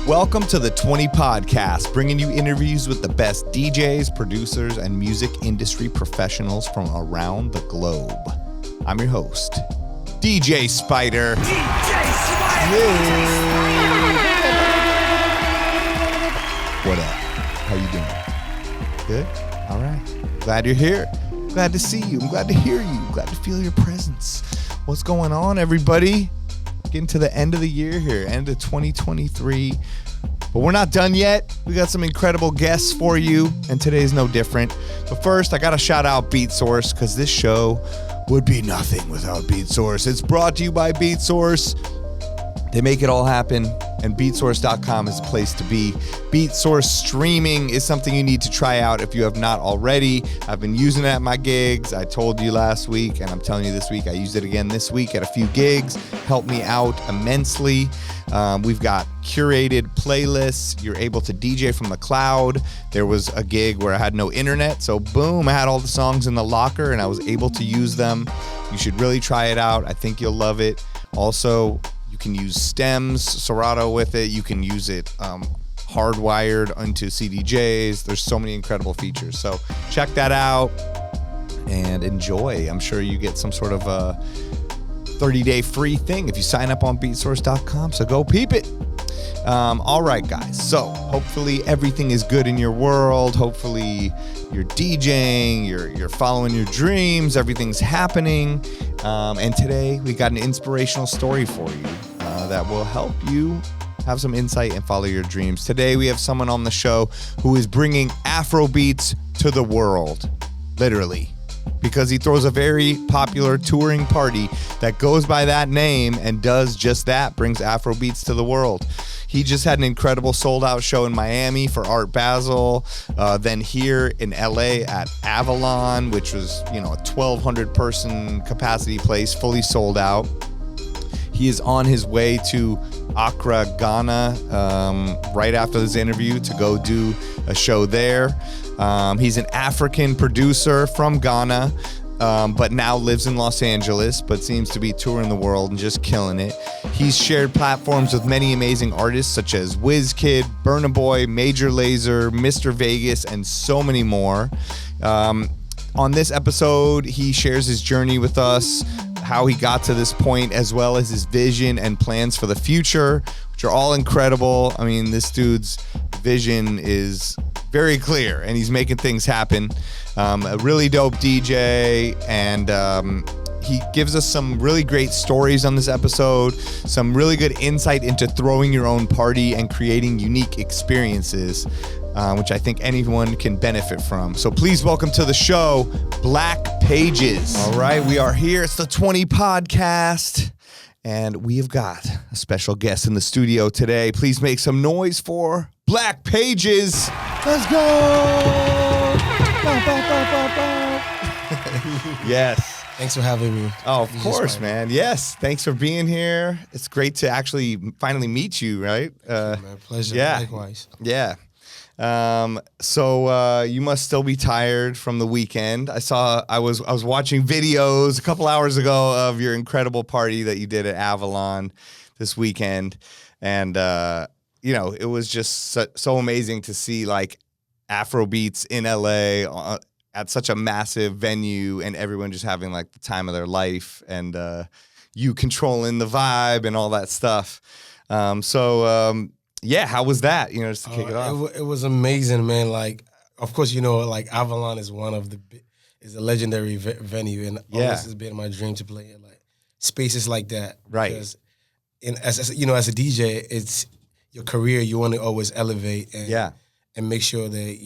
Welcome to the 20 Podcast, bringing you interviews with the best DJs, producers, and music industry professionals from around the globe. I'm your host, DJ Spider. DJ Spider! What up? How you doing? Good? All right. Glad you're here. Glad to see you. I'm glad to hear you. Glad to feel your presence. What's going on, everybody? Getting to the end of the year here, end of 2023. But we're not done yet. We got some incredible guests for you, and today's no different. But first, I got to shout out Beatsource, because this show would be nothing without Beatsource. It's brought to you by Beatsource. They make it all happen, and Beatsource.com is the place to be. Beatsource streaming is something you need to try out if you have not already. I've been using it at my gigs. I told you last week, and I'm telling you this week. I used it again this week at a few gigs. Helped me out immensely. We've got curated playlists. You're able to DJ from the cloud. There was a gig where I had no internet, so boom, I had all the songs in the locker, and I was able to use them. You should really try it out. I think you'll love it. Also, you can use stems, Serato with it. You can use it hardwired onto CDJs. There's so many incredible features. So check that out and enjoy. I'm sure you get some sort of a 30-day free thing if you sign up on Beatsource.com. So go peep it. All right, guys. So hopefully everything is good in your world. Hopefully you're DJing, you're following your dreams, everything's happening. And today we got an inspirational story for you that will help you have some insight and follow your dreams. Today we have someone on the show who is bringing Afrobeats to the world, literally, because he throws a very popular touring party that goes by that name and does just that, brings Afrobeats to the world. He just had an incredible sold-out show in Miami for Art Basel, then here in LA at Avalon, which was, a 1,200-person capacity place, fully sold out. He is on his way to Accra, Ghana, right after this interview to go do a show there. He's an African producer from Ghana, but now lives in Los Angeles, but seems to be touring the world and just killing it. He's shared platforms with many amazing artists such as WizKid, Burna Boy, Major Lazer, Mr. Vegas, and so many more. On this episode, he shares his journey with us, how he got to this point, as well as his vision and plans for the future, which are all incredible. I mean, this dude's vision is very clear, and he's making things happen. A really dope DJ, and he gives us some really great stories on this episode, some really good insight into throwing your own party and creating unique experiences, which I think anyone can benefit from. So please welcome to the show, Blaq Pages. All right, we are here. It's the 20 Podcast, and we have got a special guest in the studio today. Please make some noise for Blaq Pages. Let's go! Yes. Thanks for having me. Oh, of course, man. Yes. Thanks for being here. It's great to actually finally meet you, right? My pleasure. Yeah. Likewise. Yeah. So you must still be tired from the weekend. I was watching videos a couple hours ago of your incredible party that you did at Avalon this weekend. And, it was just so amazing to see like Afrobeats in LA at such a massive venue and everyone just having like the time of their life and you controlling the vibe and all that stuff. Yeah, how was that? Just to kick it off. It was amazing, man. Like, of course, like Avalon is is a legendary venue, and always has been my dream to play in like spaces like that. Right. Because as a DJ, it's your career. You want to always elevate and make sure that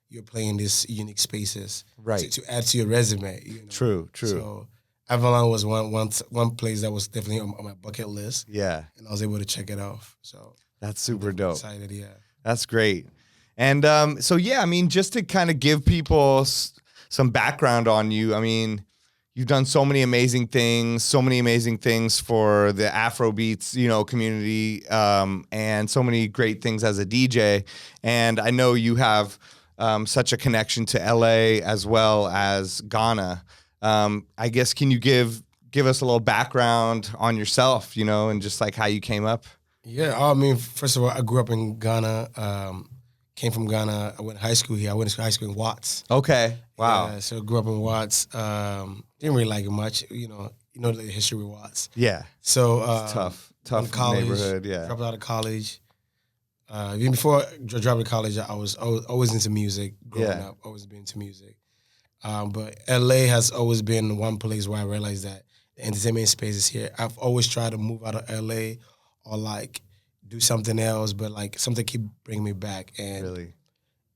you're playing these unique spaces, right? To add to your resume. True. So Avalon was one place that was definitely on my bucket list. Yeah, and I was able to check it off. So. That's super dope. Excited, yeah. That's great. And just to kind of give people some background on you, I mean, you've done so many amazing things for the Afrobeats, community, and so many great things as a DJ. And I know you have such a connection to LA as well as Ghana. I guess, can you give us a little background on yourself, and just like how you came up? Yeah, I mean, first of all, I grew up in Ghana. Came from Ghana. I went to high school here. I went to high school in Watts. Okay. Wow. Yeah, so grew up in Watts. Didn't really like it much. You know the history with Watts. Yeah. So It's tough college, neighborhood. Yeah. dropped out of college. Even before I dropped out of college, I was always into music. Growing up, always been into music. But LA has always been one place where I realized that the entertainment space is here. I've always tried to move out of LA or like do something else, but like something keep bringing me back. And Really.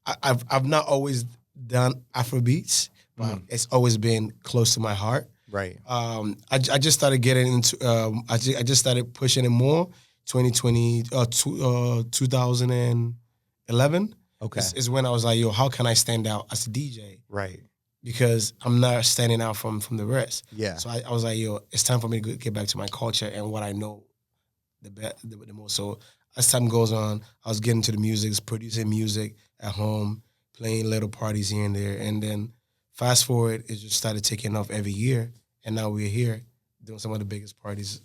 I've not always done Afrobeats, but it's always been close to my heart. Right. I just started getting into. I just started pushing it more. 2011. Okay. Is when I was like, yo, how can I stand out as a DJ? Right. Because I'm not standing out from the rest. Yeah. So I was like, yo, it's time for me to get back to my culture and what I know the most. So as time goes on, I was getting to the music, producing music at home, playing little parties here and there. And then fast forward, it just started taking off every year. And now we're here doing some of the biggest parties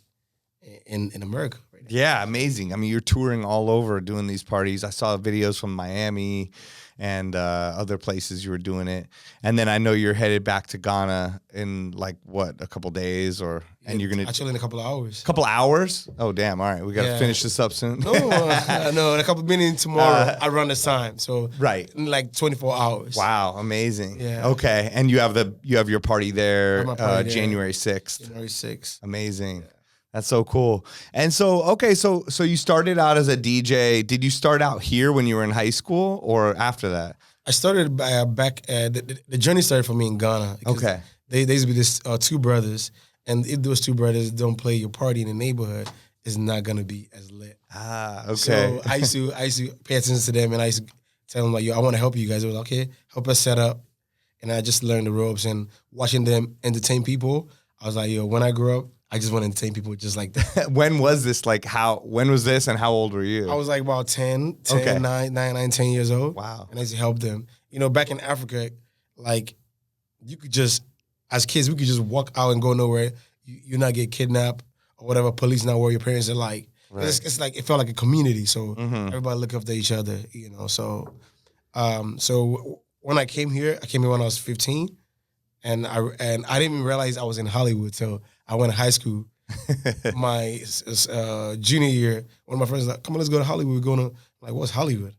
in America right now. Yeah, amazing. I mean, you're touring all over doing these parties. I saw videos from Miami and other places you were doing it. And then I know you're headed back to Ghana in like, what, a couple days or, and you're going to. Actually, in a couple of hours. Couple hours? Oh, damn. All right. We got to finish this up soon. No, in a couple minutes tomorrow, I run this time. So, right. In like 24 hours. Wow. Amazing. Yeah. Okay. And you have your party there, January 6th. January 6th. Amazing. Yeah. That's so cool. And so, okay, so you started out as a DJ. Did you start out here when you were in high school or after that? I started back, the journey started for me in Ghana. Okay. They used to be this two brothers, and if those two brothers don't play your party in the neighborhood, it's not going to be as lit. Ah, okay. So I used to pay attention to them, and I used to tell them, like, yo, I want to help you guys. It was like, okay, help us set up. And I just learned the ropes, and watching them entertain people, I was like, yo, when I grow up, I just want to entertain people just like that. When was this? Like when was this and how old were you? I was like about 10, okay. 9, 10 years old. Wow. And I used to help them. You know, back in Africa, like you could just, as kids, we could just walk out and go nowhere. You not get kidnapped or whatever. Police not where your parents are like. Right. It's like, it felt like a community. So everybody look up to each other, you know. So when I came here when I was 15. And I didn't even realize I was in Hollywood till I went to high school. My junior year, one of my friends was like, come on, let's go to Hollywood. We're going to, I'm like, what's Hollywood?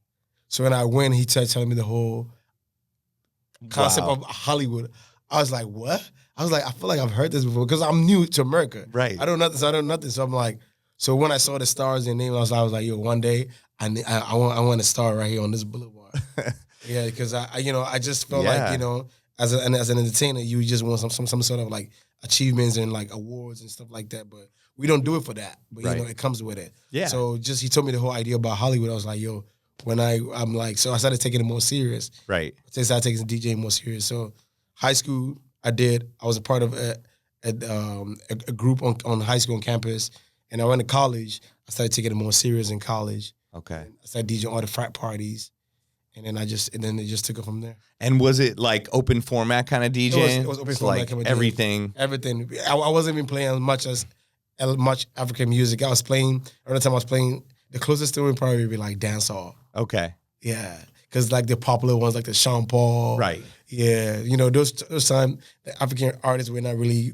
So when I went, he started telling me the whole concept of Hollywood. I was like, what? I was like, I feel like I've heard this before because I'm new to America. Right. I don't know nothing. So I'm like, so when I saw the stars and name, I was like, yo, one day I want to star right here on this boulevard. Yeah, because I just felt like, you know, as an entertainer, you just want some sort of like achievements and like awards and stuff like that. But we don't do it for that. But you know, it comes with it. Yeah. So he told me the whole idea about Hollywood. I was like, yo, when I'm like, so I started taking it more serious. Right. I started taking DJing more serious. So high school, I was a part of a group on high school on campus. And I went to college. I started taking it more serious in college. Okay. I started DJing all the frat parties. And then it just took it from there. And was it like open format kind of DJing? It was open format like kind of everything. Everything. I wasn't even playing much African music. I was playing, every time I was playing, the closest to it would probably be like dancehall. Okay. Yeah. Because like the popular ones like the Sean Paul. Right. Yeah. You know, those times the African artists were not really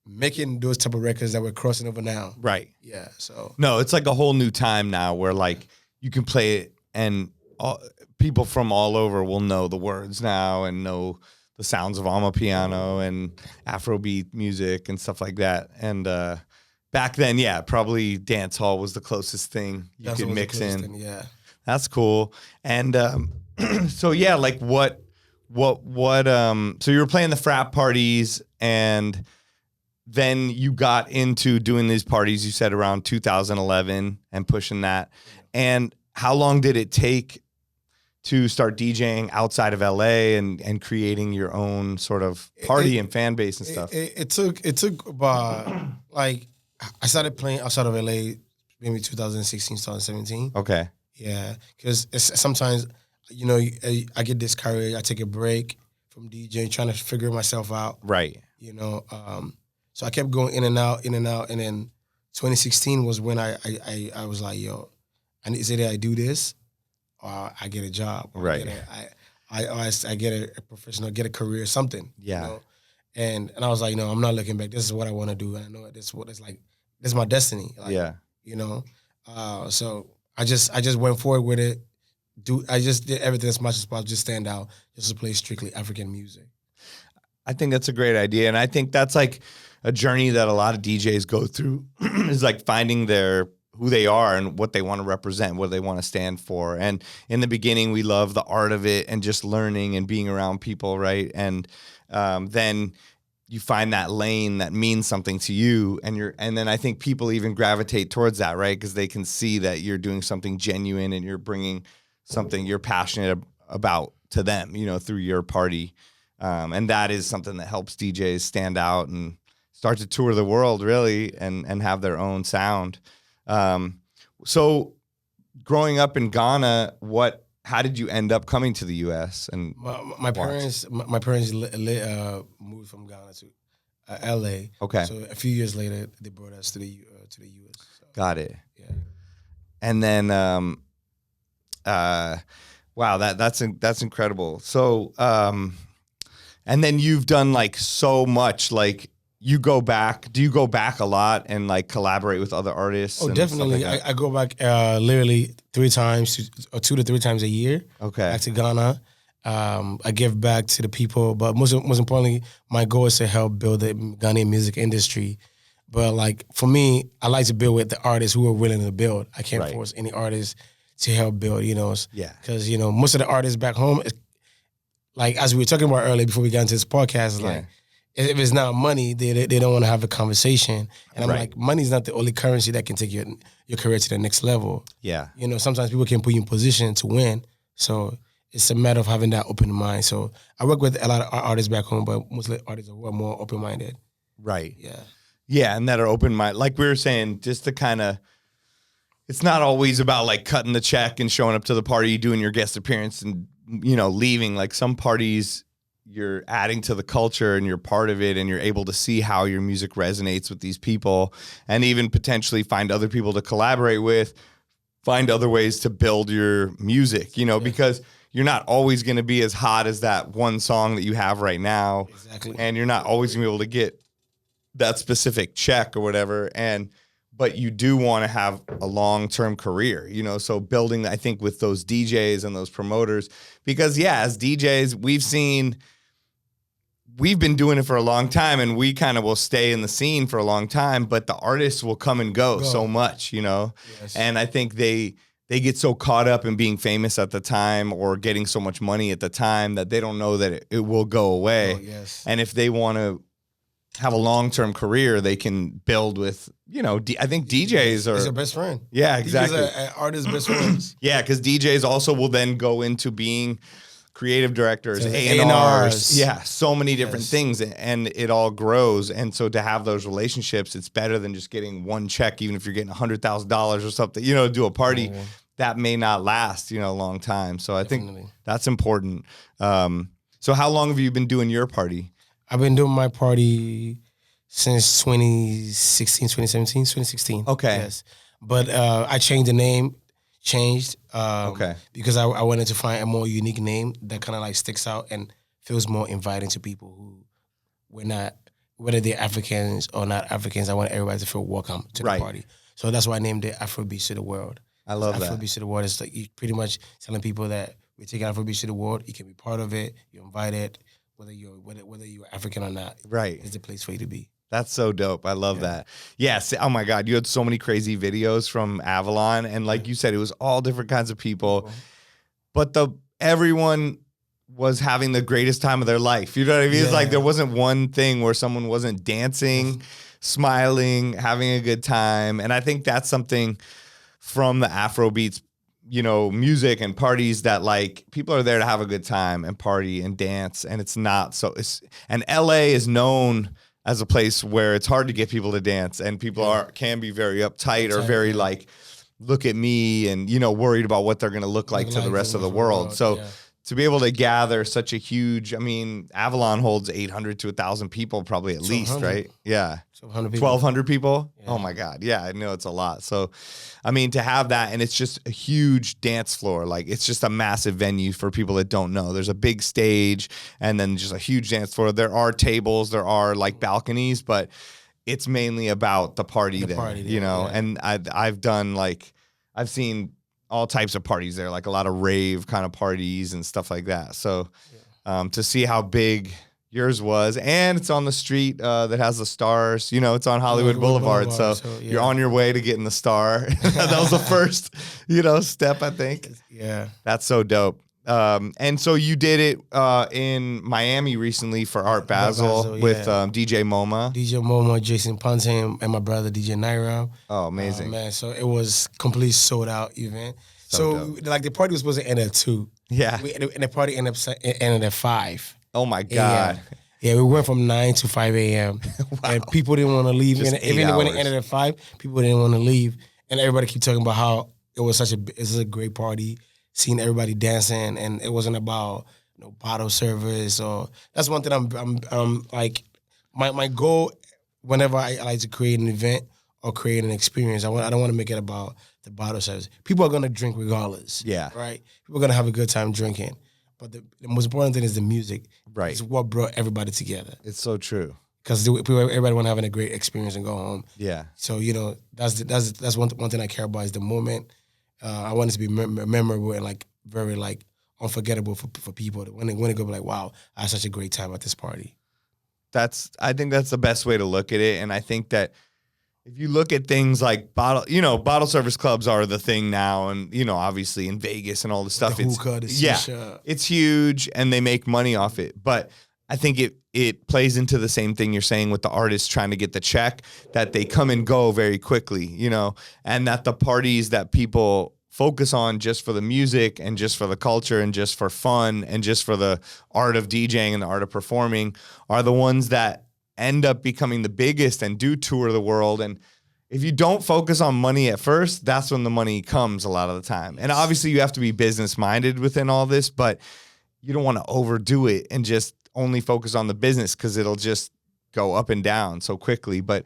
making those type of records that we're crossing over now. Right. Yeah. So. No, it's like a whole new time now where like you can play it and people from all over will know the words now and know the sounds of Amapiano and Afrobeat music and stuff like that. And back then, probably dance hall was the closest thing you could mix in. Yeah, that's cool. And so like what? So you were playing the frat parties, and then you got into doing these parties. You said around 2011 and pushing that. And how long did it take to start DJing outside of LA and creating your own sort of party and fan base and stuff? It took about like I started playing outside of LA maybe 2016, 2017. Okay. Yeah, because sometimes you know I get discouraged. I take a break from DJing, trying to figure myself out. Right. You know, so I kept going in and out, and then 2016 was when I was like, yo, I need to say that I do this, or I get a job, or Right. I get a professional, get a career, something. Yeah. You know? And I was like, no, I'm not looking back. This is what I want to do, and I know this is what it's like. This is my destiny. Like, Yeah. You know, so I just went forward with it. I just did everything as much as possible, just stand out, just to play strictly African music. I think that's a great idea. And I think that's like a journey that a lot of DJs go through is like finding who they are and what they want to represent, what they want to stand for. And in the beginning, we love the art of it and just learning and being around people, right? And then you find that lane that means something to you, and then I think people even gravitate towards that, right? Because they can see that you're doing something genuine and you're bringing something you're passionate about to them, through your party. And that is something that helps DJs stand out and start to tour the world, really, and have their own sound. So growing up in Ghana, how did you end up coming to the U.S.? And my parents moved from Ghana to L.A. Okay. So a few years later, they brought us to the U.S. So, got it. Yeah. And then, wow, that's incredible. So, and then you've done like so much, like. Do you go back a lot and like collaborate with other artists? Oh, definitely. Like I go back literally 3 times or 2 to 3 times a year. Okay. Back to Ghana. I give back to the people, but most importantly, my goal is to help build the Ghanaian music industry. But like for me, I like to build with the artists who are willing to build. I can't force any artist to help build, Yeah. Because, most of the artists back home, like as we were talking about earlier before we got into this podcast, like, if it's not money, they don't want to have a conversation. And I'm like, money's not the only currency that can take your career to the next level. Yeah. Sometimes people can put you in position to win. So it's a matter of having that open mind. So I work with a lot of artists back home, but mostly artists who are more open-minded. Right. Yeah. Yeah, and that are open-minded. Like we were saying, just to kind of, it's not always about like cutting the check and showing up to the party, doing your guest appearance and, leaving. Like some parties, you're adding to the culture and you're part of it and you're able to see how your music resonates with these people and even potentially find other people to collaborate with, find other ways to build your music, because you're not always going to be as hot as that one song that you have right now. Exactly. And you're not always going to be able to get that specific check or whatever. But you do want to have a long-term career, so building, I think, with those DJs and those promoters, because as DJs, we've been doing it for a long time and we kind of will stay in the scene for a long time, but the artists will come and go so much, Yes. And I think they get so caught up in being famous at the time or getting so much money at the time that they don't know that it will go away. Oh, yes. And if they want to have a long-term career, they can build with, I think DJs are... He's your best friend. Yeah, exactly. DJs are artists' best friends. Yeah, because DJs also will then go into being creative directors, So A&Rs. A&Rs. Yeah, so many different things, and it all grows. And so to have those relationships, it's better than just getting one check, even if you're getting $100,000 or something, to do a party. That may not last, a long time. So I think that's important. So how long have you been doing your party? I've been doing my party since 2016. Okay. Yes. But I changed the name, because I wanted to find a more unique name that kind of like sticks out and feels more inviting to people who were not, whether they're Africans or not Africans, I want everybody to feel welcome to the party. So that's why I named it Afrobeats to the World. I love that. Afrobeats to the World is like you pretty much telling people that we're taking Afrobeats to the world. You can be part of it. You're invited. Whether you're African or not, is the place for you to be. That's so dope. I love that. Yes. Oh my God. You had so many crazy videos from Avalon. And like you said, it was all different kinds of people, but everyone was having the greatest time of their life. You know what I mean? Yeah. It's like there wasn't one thing where someone wasn't dancing, smiling, having a good time. And I think that's something from the Afrobeats music and parties that like people are there to have a good time and party and dance. And it's not so and LA is known as a place where it's hard to get people to dance and people can be very uptight or very like, look at me and, worried about what they're going to look like to the rest of the world. So to be able to gather such a huge, I mean, Avalon holds 800 to 1,000 people probably at least, right? Yeah. 1,200 people? Yeah. Oh my God. Yeah, I know it's a lot. So, I mean, to have that, and it's just a huge dance floor. Like, it's just a massive venue for people that don't know. There's a big stage and then just a huge dance floor. There are tables, there are like balconies, but it's mainly about the party there, you know? Yeah. And I've seen all types of parties there, like a lot of rave kind of parties and stuff like that. So to see how big yours was, and it's on the street that has the stars, you know, it's on Hollywood Boulevard. So you're on your way to getting the star. That was the first, you know, step, I think. Yeah. That's so dope. And so you did it in Miami recently for Art Basel with DJ MoMA. DJ MoMA, Jason Ponte, and my brother DJ Naira. Oh, amazing. Man, so it was complete sold out event. So like the party was supposed to end at 2. Yeah. And the party ended at 5. Oh my God. Yeah, we went from 9 to 5 a.m. Wow. And people didn't want to leave. Just and even when it ended at 5, people didn't want to leave. And everybody kept talking about how it was a great party, seeing everybody dancing, and it wasn't about bottle service or that's one thing I'm like my goal whenever I like to create an event or create an experience. I don't want to make it about the bottle service. People are gonna drink regardless. Yeah. Right? People are gonna have a good time drinking. But the most important thing is the music. Right. It's what brought everybody together. It's so true. Because everybody want to have a great experience and go home. Yeah. So, that's one thing I care about is the moment. I want it to be memorable and like very like unforgettable for people when they go like, wow, I had such a great time at this party. I think that's the best way to look at it. And I think that if you look at things like bottle service clubs are the thing now, and obviously in Vegas and all the stuff, the hookah, the shisha. It's huge and they make money off it. But I think it plays into the same thing you're saying with the artists trying to get the check, that they come and go very quickly, and that the parties that people focus on just for the music and just for the culture and just for fun and just for the art of DJing and the art of performing are the ones that end up becoming the biggest and do tour the world. And if you don't focus on money at first, that's when the money comes a lot of the time. And obviously you have to be business minded within all this, but you don't want to overdo it and just only focus on the business because it'll just go up and down so quickly. But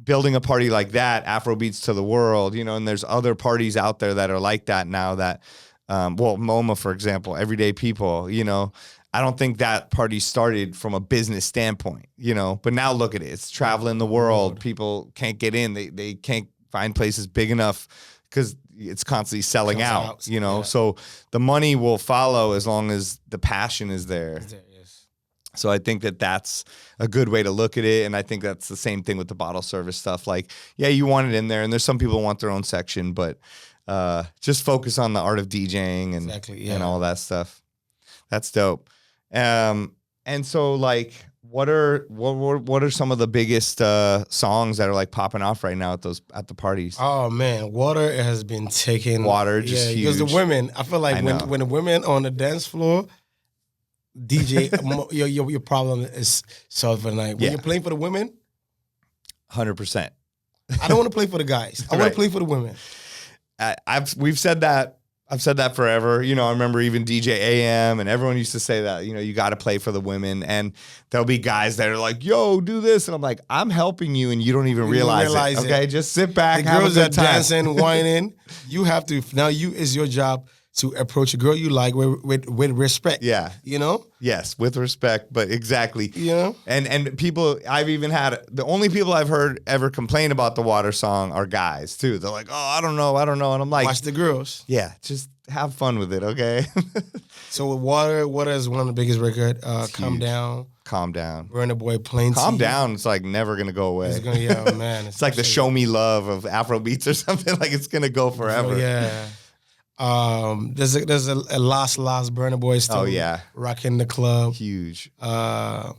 building a party like that, Afrobeats to the world, and there's other parties out there that are like that now that, MoMA, for example, Everyday People, I don't think that party started from a business standpoint, but now look at it. It's traveling the world. People can't get in. They can't find places big enough because it's constantly selling out, Yeah. So the money will follow as long as the passion is there. Yes. So I think that that's a good way to look at it. And I think that's the same thing with the bottle service stuff. Like, yeah, you want it in there. And there's some people who want their own section, but just focus on the art of DJing and all that stuff. That's dope. And so like, what are some of the biggest songs that are like popping off right now at the parties? Oh man, Water has been taking just huge. Because the women, I feel like when the women on the dance floor, DJ, your problem is solved for the night. When you're playing for the women, 100%. I don't want to play for the guys. I want to play for the women. We've said that. I've said that forever. I remember even DJ AM and everyone used to say that, you got to play for the women. And there'll be guys that are like, yo, do this. And I'm like, I'm helping you and you don't even realize it. Okay, just sit back, the have girls a good that time. dancing, whining, you have to, now it's your job to approach a girl you like with respect. Yeah. Yes, with respect, but exactly. And people, I've even had, the only people I've heard ever complain about the Water song are guys too. They're like, oh, I don't know. And I'm like, watch the girls. Yeah, just have fun with it, okay? So with Water is one of the biggest records. Calm Down. Burna Boy, Plain Calm Down, it's like never going to go away. Man. It's like the Show Me Love of Afrobeats or something. Like it's going to go forever. Yeah. There's a last Burna Boy still rocking the club. Huge. Minke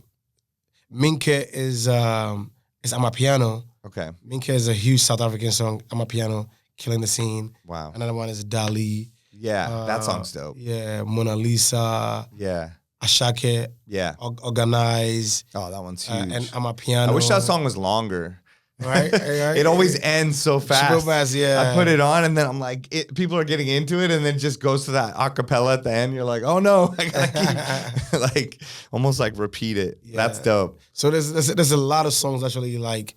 is Amapiano. Okay. Minke is a huge South African song. Amapiano, killing the scene. Wow. Another one is Dali. Yeah, that song's dope. Yeah, Mona Lisa. Yeah. Ashake. Yeah. Organize. Oh, that one's huge. And Amapiano. I wish that song was longer. Right? It always ends so fast. So fast, yeah. I put it on and then I'm like, people are getting into it and then just goes to that acapella at the end. You're like, oh no, I gotta keep like almost like repeat it. Yeah. That's dope. So there's a lot of songs actually like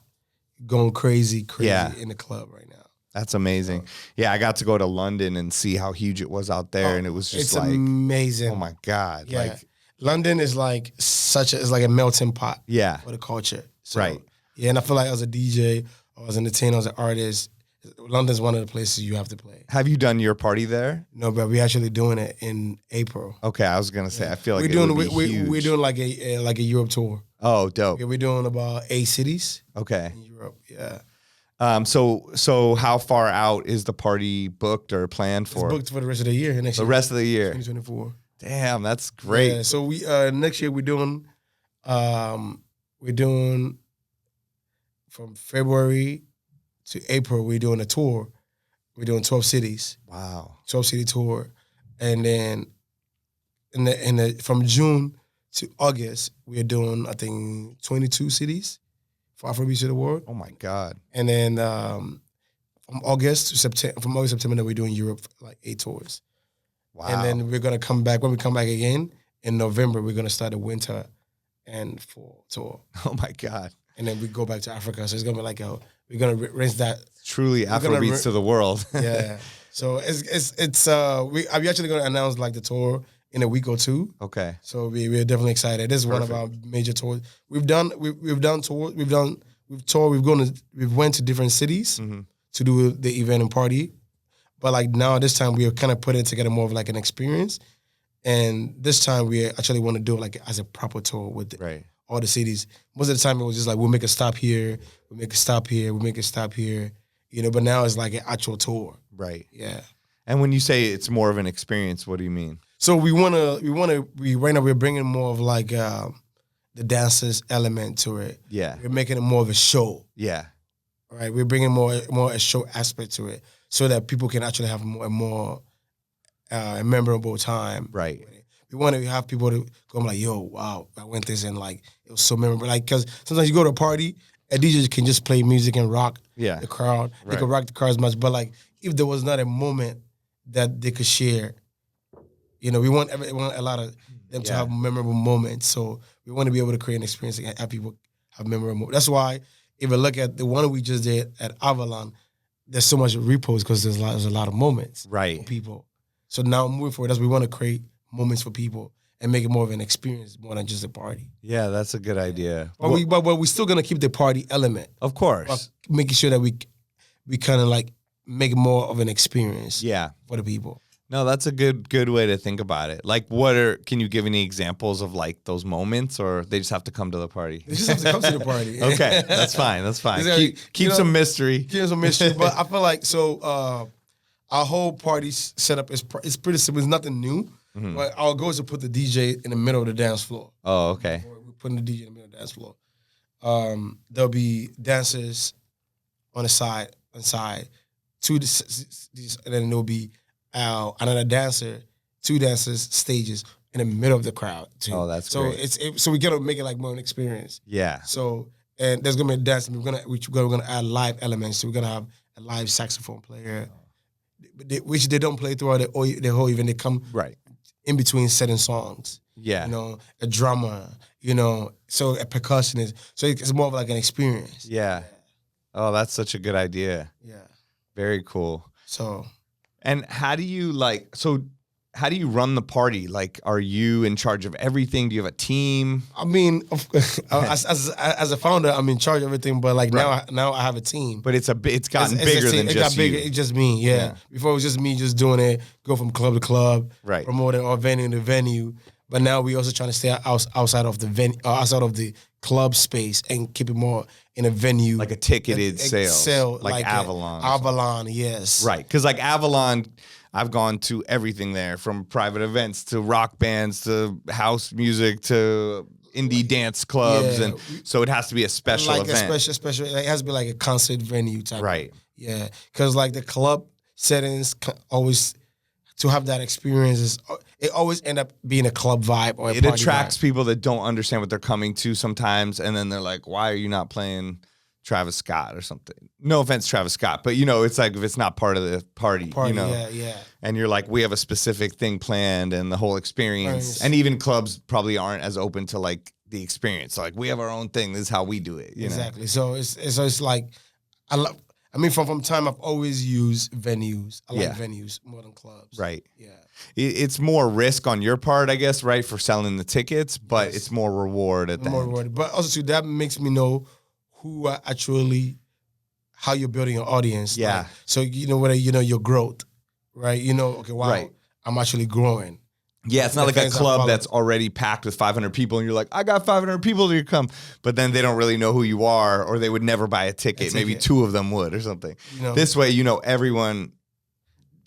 going crazy in the club right now. That's amazing. Yeah, I got to go to London and see how huge it was out there, and it was just it's amazing. Oh my God. Yeah. Like London is like it's like a melting pot for the culture. So, right. Yeah, and I feel like as a DJ or as an entertainer, as an artist, London's one of the places you have to play. Have you done your party there? No, but we're actually doing it in April. Okay, I was gonna say I feel like we're doing like a Europe tour. Oh, dope. Yeah, we're doing about 8 cities. Okay. In Europe, yeah. So how far out is the party booked or planned for? It's booked for the rest of the year. The rest of the year, 2024. Damn, that's great. Yeah, so we next year we're doing from February to April. We're doing a tour. We're doing 12 cities. Wow, 12 city tour, and then from June to August we're doing I think 22 cities. For Afrobeats of the world. Oh my God! And then from August to September, then we're doing Europe like 8 tours. Wow! And then we're gonna come back. When we come back again in November, we're gonna start a winter and fall tour. Oh my God! And then we go back to Africa. So it's gonna be like we're gonna rinse that. Truly Afrobeats to the world. Yeah. So we actually gonna announce like the tour in a week or two. Okay. So we're definitely excited. This is one of our major tours. We've done tours. We've went to different cities to do the event and party. But like now this time we are kind of putting it together more of like an experience. And this time we actually want to do it like as a proper tour with all the cities. Most of the time it was just like we'll make a stop here, we'll make a stop here, we'll make a stop here. You know, but now it's like an actual tour. Right. Yeah. And when you say it's more of an experience, what do you mean? So right now we're bringing more of like the dancers element to it. Yeah. We're making it more of a show. Yeah. All right. We're bringing more a show aspect to it so that people can actually have more a memorable time. Right. We want to have people to go like, yo, wow, I went this and like, it was so memorable. Like, because sometimes you go to a party, a DJ can just play music and rock the crowd. Right. They can rock the crowd as much. But like, if there was not a moment that they could share, you know, we want a lot of them to have memorable moments. So we want to be able to create an experience and have people have memorable moments. That's why if you look at the one we just did at Avalon, there's so much repost because there's a lot of moments for people. So now moving forward, we want to create moments for people and make it more of an experience more than just a party. Yeah, that's a good idea. But we're still gonna keep the party element, of course, making sure that we kind of like make it more of an experience. For the people. No, that's a good way to think about it. Like, can you give any examples of like those moments, or they just have to come to the party? They just have to come to the party. Okay, that's fine. That's fine. Keep some mystery. Keep some mystery. But I feel like our whole party setup is pretty simple. It's nothing new. Mm-hmm. But our goal is to put the DJ in the middle of the dance floor. Oh, okay. We're putting the DJ in the middle of the dance floor. There'll be dancers on the side, and then there'll be another dancer, 2 dancers, stages in the middle of the crowd too. Oh, that's great. So we gotta make it like more an experience. Yeah. So and there's gonna be a dance. We're gonna add live elements. So we're gonna have a live saxophone player, which they don't play throughout the whole event. They come in between certain songs. Yeah. You know, a drummer. You know, so a percussionist. So it's more of like an experience. Yeah. Oh, that's such a good idea. Yeah. Very cool. So. And how do you run the party? Like, are you in charge of everything? Do you have a team? I mean, as a founder, I'm in charge of everything. But like now I have a team. But it's gotten bigger than just you. It's just me. Yeah. Before it was just me just doing it, go from club to club, promoting or venue to venue. But now we also trying to stay outside of the venue, outside of the club space, and keep it more in a venue, like a ticketed sale, like Avalon. Avalon, yes, right. Because like Avalon, I've gone to everything there, from private events to rock bands to house music to indie dance clubs, and so it has to be a special event. A special. It has to be like a concert venue type. Right. Yeah, because like the club settings always. To have that experience, it always end up being a club vibe or a party attracts vibe. People that don't understand what they're coming to sometimes, and then they're like, "Why are you not playing Travis Scott or something. No offense, Travis Scott, but it's like if it's not part of the party, yeah. And you're like, we have a specific thing planned and the whole experience. And even clubs probably aren't as open to like the experience. Like we have our own thing. This is how we do it. Exactly. Know? So it's like from time I've always used venues. I like venues more than clubs. Right. Yeah. It's more risk on your part, I guess, right, for selling the tickets, but it's more reward at the end. Reward. But also too, that makes me know who how you're building your audience. Yeah. Like, so whether your growth, right? Okay, wow, right. I'm actually growing. Yeah, it's not like a club that's already packed with 500 people and you're like, I got 500 people to come. But then they don't really know who you are or they would never buy a ticket. Maybe 2 of them would or something. This way, everyone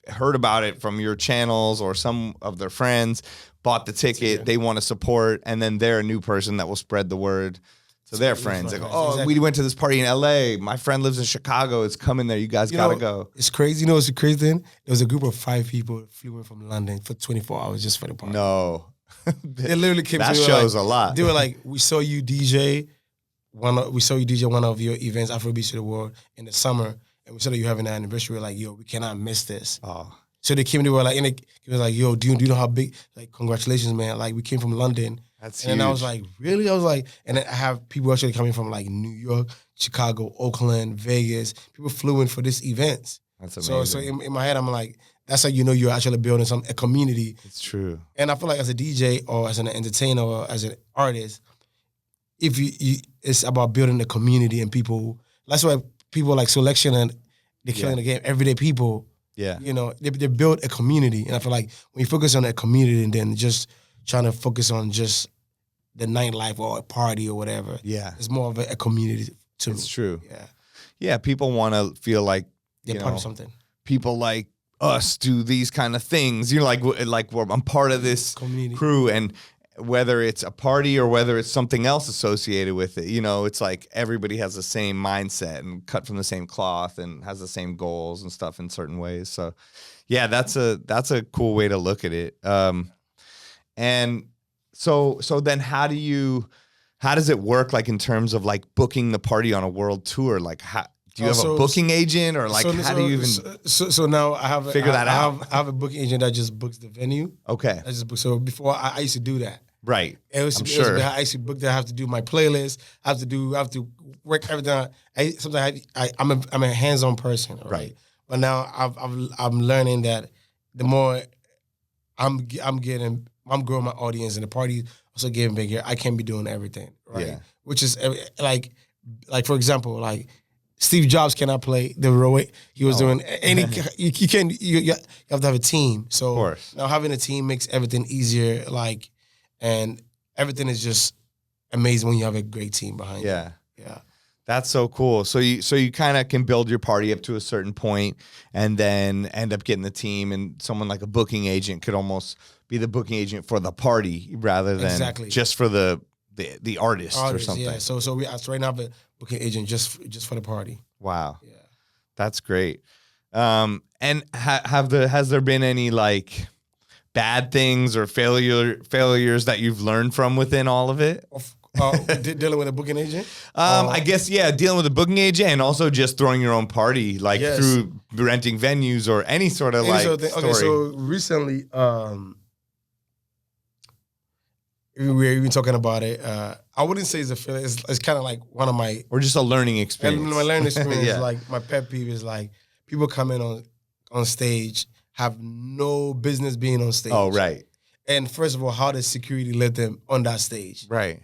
heard about it from your channels or some of their friends, bought the ticket, they want to support, and then they're a new person that will spread the word to their friends. They go, we went to this party in LA. My friend lives in Chicago. It's coming there. You guys got to go. It's crazy. It's the crazy thing? There was a group of 5 people flew in from London for 24 hours just for the party. No. They literally came. That shows a lot. They were like, we saw you DJ one of your events, Afrobeats to the World, in the summer, and we saw that you having an anniversary. We were like, yo, we cannot miss this. Oh. So they came. They were like, it was like, yo, do you know how big? Like, congratulations, man. Like, we came from London. That's huge. And I was like, really? I was like, and then I have people actually coming from like New York, Chicago, Oakland, Vegas. People flew in for this event. That's amazing. So in my head, I'm like, that's how you're actually building a community. It's true. And I feel like as a DJ or as an entertainer or as an artist, if you it's about building a community and people. That's why people like Selection and they're killing the game. Everyday people. Yeah. They build a community. And I feel like when you focus on a community and then just trying to focus on just the nightlife or a party or whatever. Yeah. It's more of a community too. It's true. Yeah. Yeah, people want to feel like they're part of something. People like us do these kind of things. Like I'm part of this community crew, and whether it's a party or whether it's something else associated with it, it's like everybody has the same mindset and cut from the same cloth and has the same goals and stuff in certain ways. So yeah, that's a cool way to look at it. And so then how does it work, like in terms of like booking the party on a world tour? Like do you have a booking agent, or like how do you even so now I have figure that out? I have a booking agent that just books the venue. Okay. So before I used to do that. Right. Sure. I used to book that. I have to do my playlist. I have to work everything out. Sometimes I'm a hands-on person. Right. But now I'm learning that the more I'm growing my audience and the party also getting bigger, I can't be doing everything. Right. Yeah. Which is like for example, like Steve Jobs cannot play the role he was doing. Any you have to have a team. So of course. Now having a team makes everything easier. And everything is just amazing when you have a great team behind you. Yeah. Yeah. That's so cool. So you kind of can build your party up to a certain point and then end up getting the team, and someone like a booking agent could almost be the booking agent for the party rather than just for the artist or something. Yeah. So we right now have a booking agent just for the party. Wow. Yeah. That's great. And has there been any like bad things or failures that you've learned from within all of it? Dealing with a booking agent? I guess, yeah, dealing with a booking agent and also just throwing your own party, like through renting venues or any sort of story. Okay, so recently, we were even talking about it. I wouldn't say it's a failure. It's kind of like one of my... Or just a learning experience. My learning experience, like my pet peeve is like people come in on stage, have no business being on stage. Oh, right. And first of all, how does security let them on that stage? Right.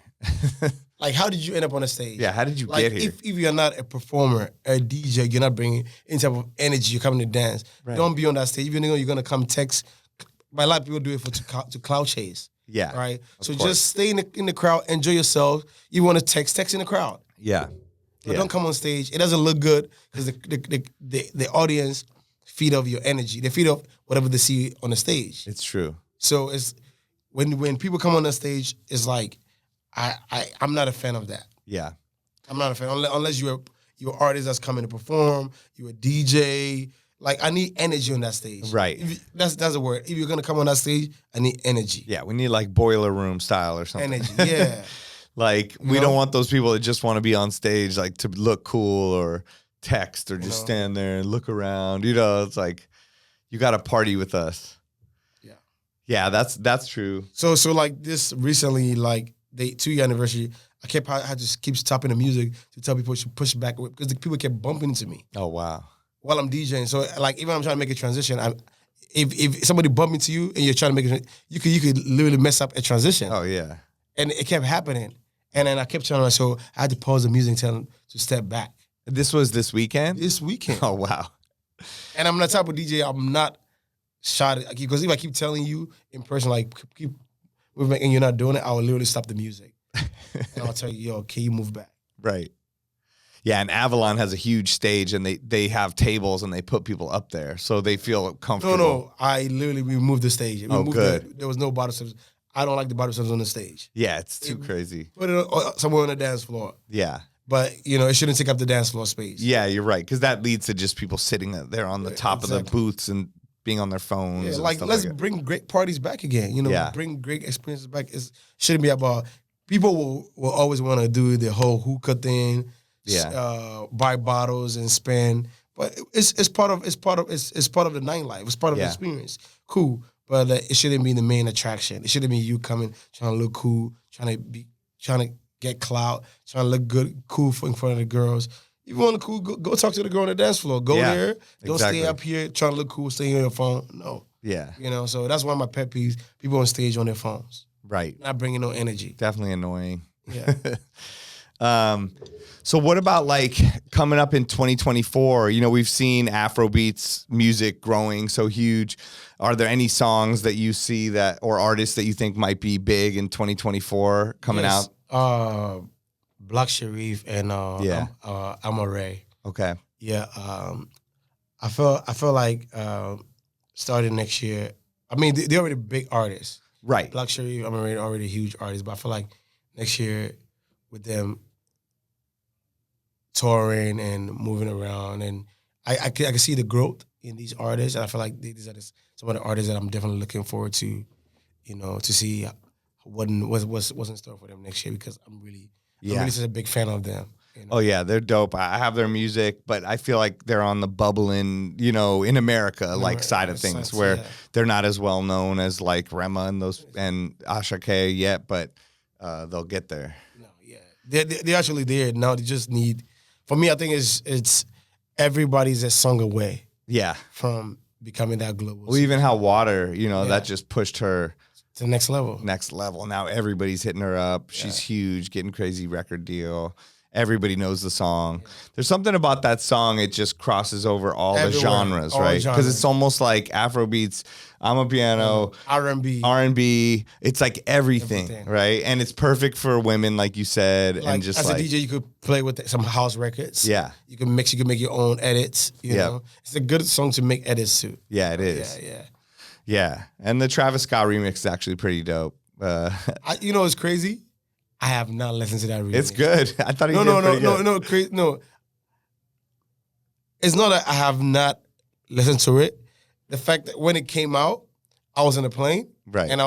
Like, how did you end up on a stage? Yeah, how did you get here? If you're not a performer, a DJ, you're not bringing any type of energy, you're coming to dance. Right. Don't be on that stage. Even though you're going to come text. A lot of people do it to cloud chase. Yeah. Right? So just stay in the crowd, enjoy yourself. You want to text in the crowd. Yeah. But don't come on stage. It doesn't look good because the audience feed off your energy. They feed off whatever they see on the stage. It's true. So it's when people come on the stage, it's like I'm not a fan of that. Yeah. I'm not a fan unless you're an artist that's coming to perform. You're a DJ. Like, I need energy on that stage. Right. That's a word. If you're gonna come on that stage, I need energy. Yeah, we need like boiler room style or something. Energy. Yeah. Like, we don't want those people that just want to be on stage, like, to look cool or text or just stand there and look around. You know, it's like, you got to party with us. Yeah. Yeah, that's true. So like this recently, like the 2-year anniversary, I just keep stopping the music to tell people to push back because the people kept bumping into me. Oh, wow. While I'm DJing. So like, even I'm trying to make a transition, if somebody bump into you and you're trying to make it, you could literally mess up a transition. Oh, yeah. And it kept happening. And then I kept telling myself, I had to pause the music and tell them to step back. This was this weekend? This weekend. Oh, wow. And I'm the type of DJ, I'm not shy because if I keep telling you in person, like, keep moving and you're not doing it, I will literally stop the music. And I'll tell you, yo, can you move back? Right. Yeah, and Avalon has a huge stage, and they have tables, and they put people up there, so they feel comfortable. No, we moved the stage. Good. There was no bottle service. I don't like the bottle service on the stage. Yeah, it's too crazy. Put it somewhere on the dance floor. Yeah. But, it shouldn't take up the dance floor space. Yeah, you're right, because that leads to just people sitting there on the top of the booths and being on their phones. Yeah, like, let's bring great parties back again. Bring great experiences back. It shouldn't be about... People will always want to do the whole hookah thing, buy bottles and spend, but it's part of the nightlife. It's part of the experience. Cool, but it shouldn't be the main attraction. It shouldn't be you coming trying to look cool, trying to get clout, trying to look good, cool in front of the girls. If you want to cool, go talk to the girl on the dance floor. Go there. Don't stay up here trying to look cool, stay on your phone. No. Yeah. So that's one of my pet peeves. People on stage on their phones. Right. Not bringing no energy. Definitely annoying. Yeah. So what about like coming up in 2024? We've seen Afrobeats music growing so huge. Are there any songs that you see or artists that you think might be big in 2024 coming out? Blaq Sharif and Amare. Okay. Yeah. I feel like starting next year. I mean, they're already big artists. Right. Blaq Sharif, I'm already a huge artist, but I feel like next year with them touring and moving around, and I can see the growth in these artists, and I feel like these are some of the artists that I'm definitely looking forward to, to see what's in store for them next year, because I'm really such a big fan of them. Oh yeah, they're dope. I have their music, but I feel like they're on the bubbling, in America side of things, where they're not as well known as like Rema and Asha K yet, but they'll get there. No, yeah, they're actually there now. They just need. For me, I think it's everybody's a song away. Yeah, from becoming that global. Well, even how Water, that just pushed her to the next level. Next level. Now everybody's hitting her up. She's huge, getting crazy record deal. Everybody knows the song. There's something about that song, it just crosses over all the genres, right? Because it's almost like Afrobeats, Amapiano, R&B. It's like everything, right? And it's perfect for women, like you said. Like, and just as a DJ, you could play with some house records. Yeah. You can make your own edits, you know? It's a good song to make edits to. Yeah, it is. Yeah. And the Travis Scott remix is actually pretty dope. It's crazy? I have not listened to that remix. It's good. I thought he did pretty good. No. It's not that I have not listened to it. The fact that when it came out, I was in a plane, right? And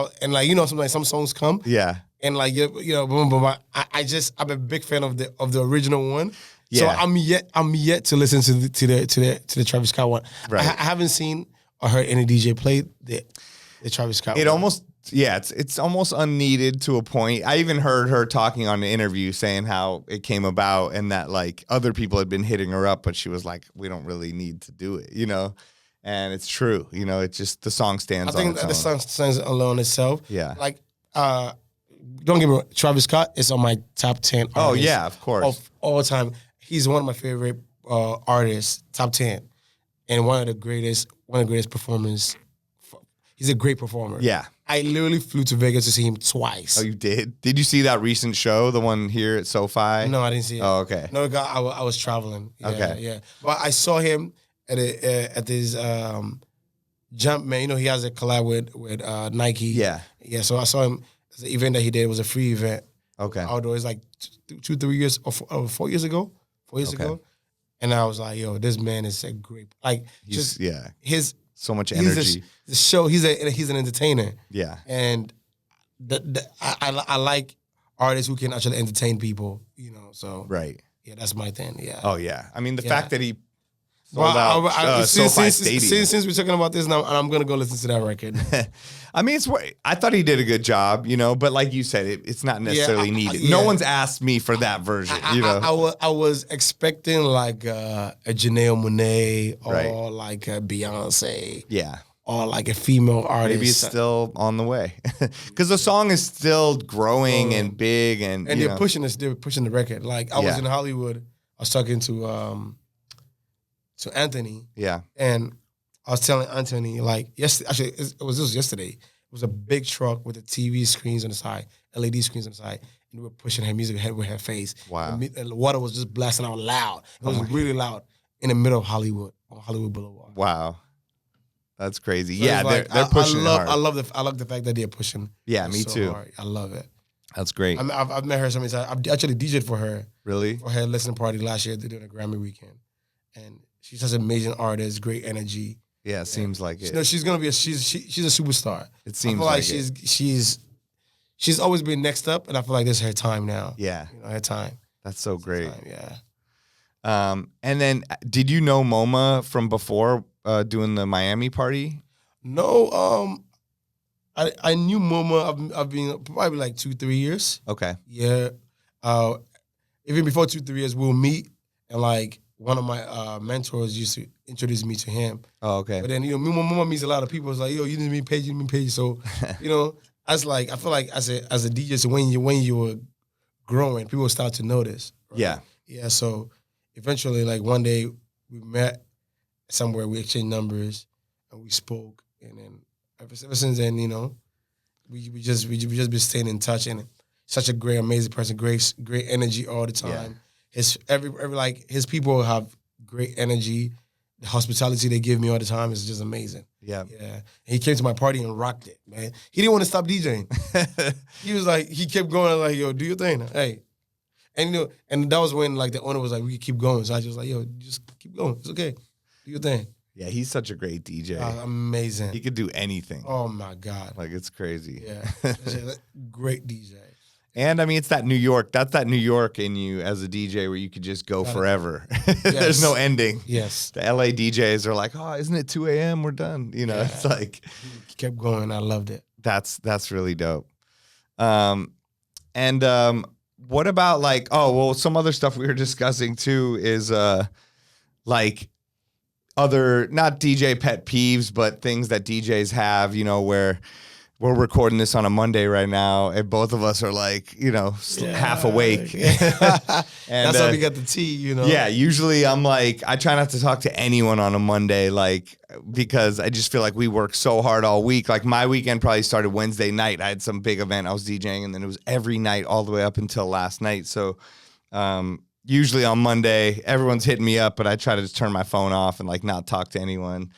some songs come, and boom, boom. I'm a big fan of the original one. Yeah. So I'm yet to listen to the Travis Scott one. Right. I haven't seen or heard any DJ play the Travis Scott. It's almost unneeded to a point. I even heard her talking on the interview saying how it came about and that like other people had been hitting her up, but she was like, we don't really need to do it, And it's true, it's just the song stands on its own. I think the song stands alone itself. Yeah. Like, don't get me wrong, Travis Scott is on my top 10 artists. Oh, yeah, of course. Of all time. He's one of my favorite artists, top 10. And one of the greatest performers. He's a great performer. Yeah. I literally flew to Vegas to see him twice. Oh, you did? Did you see that recent show, the one here at SoFi? No, I didn't see it. Oh, okay. No, I was traveling. Yeah, okay. Yeah. But I saw him at this Jumpman. He has a collab with Nike. Yeah. Yeah, so I saw him. The event that he did was a free event. Okay. Outdoors, like 2-3 years or 4 years ago. 4 years ago. And I was like, yo, this man is a great, his so much energy. The show, he's an entertainer. Yeah. And I like artist who can actually entertain people, you know. So Right. yeah, that's my thing. Yeah. Oh yeah. I mean, the Yeah. fact that he sold out SoFi Stadium. Since we're talking about this now, I'm gonna go listen to that record. I mean, I thought he did a good job, you know, but like you said, it's not necessarily needed. No one's asked me for that version, you know. I was expecting like a Janelle Monáe or like a Beyonce. Yeah. Or like a female artist. Maybe it's still on the way. Because the song is still growing and big and they're pushing this, they're pushing the record. Like I was in Hollywood, I was talking to Anthony. Yeah. And I was telling Anthony, like, yesterday, this was yesterday. It was a big truck with the TV screens on the side, LED screens on the side, and we were pushing her music ahead with her face. Wow. And the water was just blasting out loud. It was really loud in the middle of Hollywood, on Hollywood Boulevard. Wow. That's crazy. So yeah, like, they're pushing hard. I love the fact that they're pushing. Yeah, me too. Hard. I love it. That's great. I've met her so many times. I've actually DJ'd for her. Really? For her listening party last year. They're doing a Grammy weekend. And she's such an amazing artist, great energy. Yeah, it seems like it. No, she's gonna be she's a superstar. It seems like she's always been next up, and I feel like this is her time now. Yeah. You know, her time. That's so great. Yeah. And then did you know MoMA from before doing the Miami party? No, I knew MoMA. I've been probably like 2-3 years. Okay. Yeah. Even before 2-3 years, we'll meet, and like one of my mentors used to introduce me to him. Oh, okay. But then MoMA meets a lot of people. It's like, yo, you didn't meet Paige, you didn't meet Paige. So you know, I feel like as a DJ, so when you were growing, people start to notice. Right? Yeah. Yeah. So eventually, like one day, we met somewhere, we exchanged numbers, and we spoke. And then ever since then, you know, we just been staying in touch, and such a great, amazing person, great energy all the time. Yeah. His people have great energy. The hospitality they give me all the time is just amazing. Yeah. Yeah. And he came to my party and rocked it, man. He didn't want to stop DJing. He was like, he kept going like, yo, do your thing. Hey. And you know, and that was when like the owner was like, we can keep going. So I just like, yo, just keep going. It's okay. Do your thing. Yeah, he's such a great DJ. Amazing. He could do anything. Oh my God. Like it's crazy. Yeah. Great DJ. And I mean, it's that New York. That's that New York in you as a DJ where you could just go forever. There's no ending. Yes. The LA DJs are like, oh, isn't it 2 a.m.? We're done. You know, it's like. He kept going. I loved it. That's really dope. What about like, some other stuff we were discussing too is like other, not DJ pet peeves, but things that DJs have, you know, where we're recording this on a Monday right now, and both of us are like, you know, half awake. And that's how we got the tea, you know? Yeah, usually I'm like, I try not to talk to anyone on a Monday, like, because I just feel like we work so hard all week. Like my weekend probably started Wednesday night. I had some big event I was DJing, and then it was every night all the way up until last night. So usually on Monday, everyone's hitting me up, but I try to just turn my phone off and like not talk to anyone.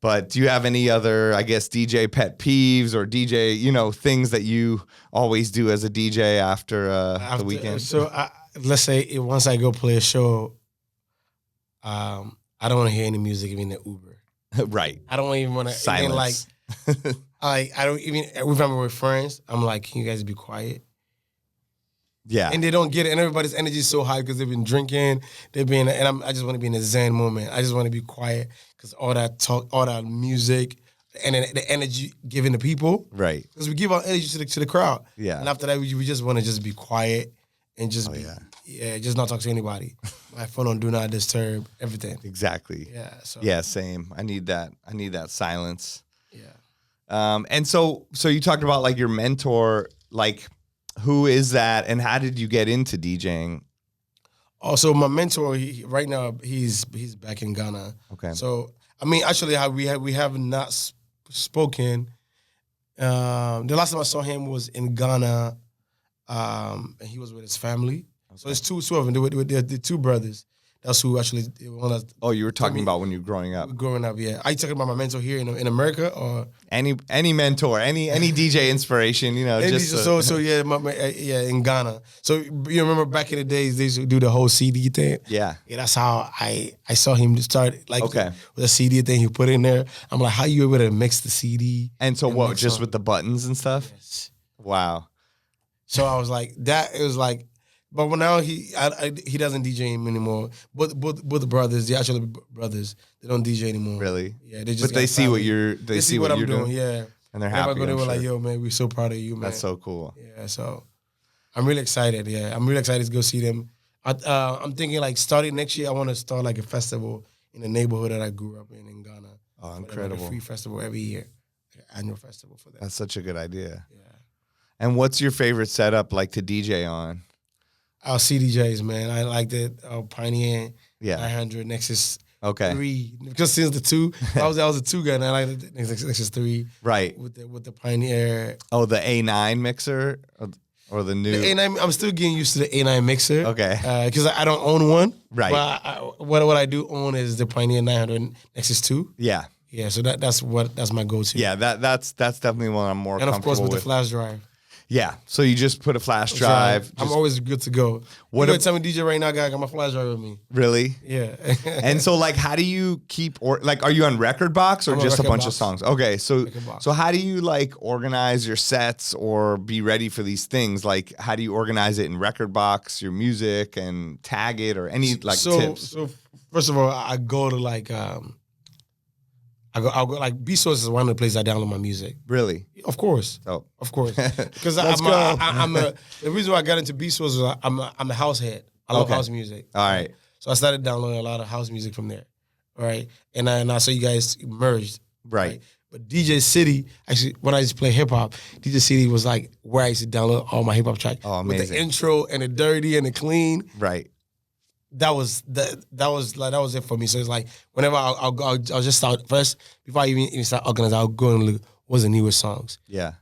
But do you have any other, I guess, DJ pet peeves or DJ, you know, things that you always do as a DJ after the weekend? So let's say once I go play a show, I don't want to hear any music even in the Uber. Right. I don't even want to. Silence. I don't even, if I'm with friends, I'm like, can you guys be quiet? Yeah. And they don't get it. And everybody's energy is so high because they've been drinking. I just want to be in a zen moment. I just want to be quiet because all that talk, all that music, and then the energy given to people. Right. Because we give our energy to the crowd. Yeah. And after that, we just want to just be quiet and just just not talk to anybody. My phone on do not disturb, everything. Exactly. Yeah. So. Yeah, same. I need that silence. Yeah. And so you talked about like your mentor, like, who is that, and how did you get into DJing? Also, my mentor, right now he's back in Ghana. Okay. So I mean, actually, we have not spoken. The last time I saw him was in Ghana, and he was with his family. Okay. So it's two of them. The two brothers. That's who actually. Oh, you were talking about when you were growing up. Growing up, yeah. Are you talking about my mentor here in America, or any mentor, any DJ inspiration? You know, in Ghana. So you remember back in the days they used to do the whole CD thing. Yeah. That's how I saw him start with a CD thing he put in there. I'm like, how you able to mix the CD? And so what? Just with the buttons and stuff? Yes. Wow. So I was like, that it was like, but now he doesn't DJ anymore. Both brothers, the actual brothers, they don't DJ anymore. Really? Yeah, they just. But they see what they see what I'm doing. Yeah, and they're happy. They were like, "Yo, man, we're so proud of you, man." That's so cool. Yeah, so I'm really excited. Yeah, I'm really excited to go see them. I'm thinking like starting next year, I want to start like a festival in the neighborhood that I grew up in Ghana. Oh, incredible! Like a free festival every year, like an annual festival for that. That's such a good idea. Yeah. And what's your favorite setup like to DJ on? Our CDJs, man. I like the Pioneer 900 Nexus 3. Because since the 2, I was a 2 guy, and I like the Nexus 3. Right. With the Pioneer. Oh, the A9 mixer or the new. The A9. I'm still getting used to the A9 mixer. Okay. Because I don't own one. Right. But what I do own is the Pioneer 900 Nexus 2. Yeah. Yeah. So that's my go-to. Yeah. That's definitely one I'm more comfortable with. And of course with the flash drive. Yeah, so you just put a flash drive. I'm always good to go. What if tell me DJ right now, guy, I got my flash drive with me. Really? Yeah. And so like how do you keep are you on Record Box or just a bunch of songs? Okay, so how do you like organize your sets or be ready for these things? Like how do you organize it in Record Box, your music and tag it or any like tips? So first of all, I go to like I'll go like Beatsource is one of the places I download my music. Really? Of course. Oh, of course. Because the reason why I got into Beatsource is I'm a house head. I love house music. All right. So I started downloading a lot of house music from there. All right. And I saw you guys merged. Right. But DJ City, actually, when I used to play hip hop, DJ City was like where I used to download all my hip hop tracks. Oh, amazing. With the intro and the dirty and the clean. Right. That was it for me. So it's like whenever I'll just start first before I even start organizing, I'll go and look what's the newest songs. Yeah.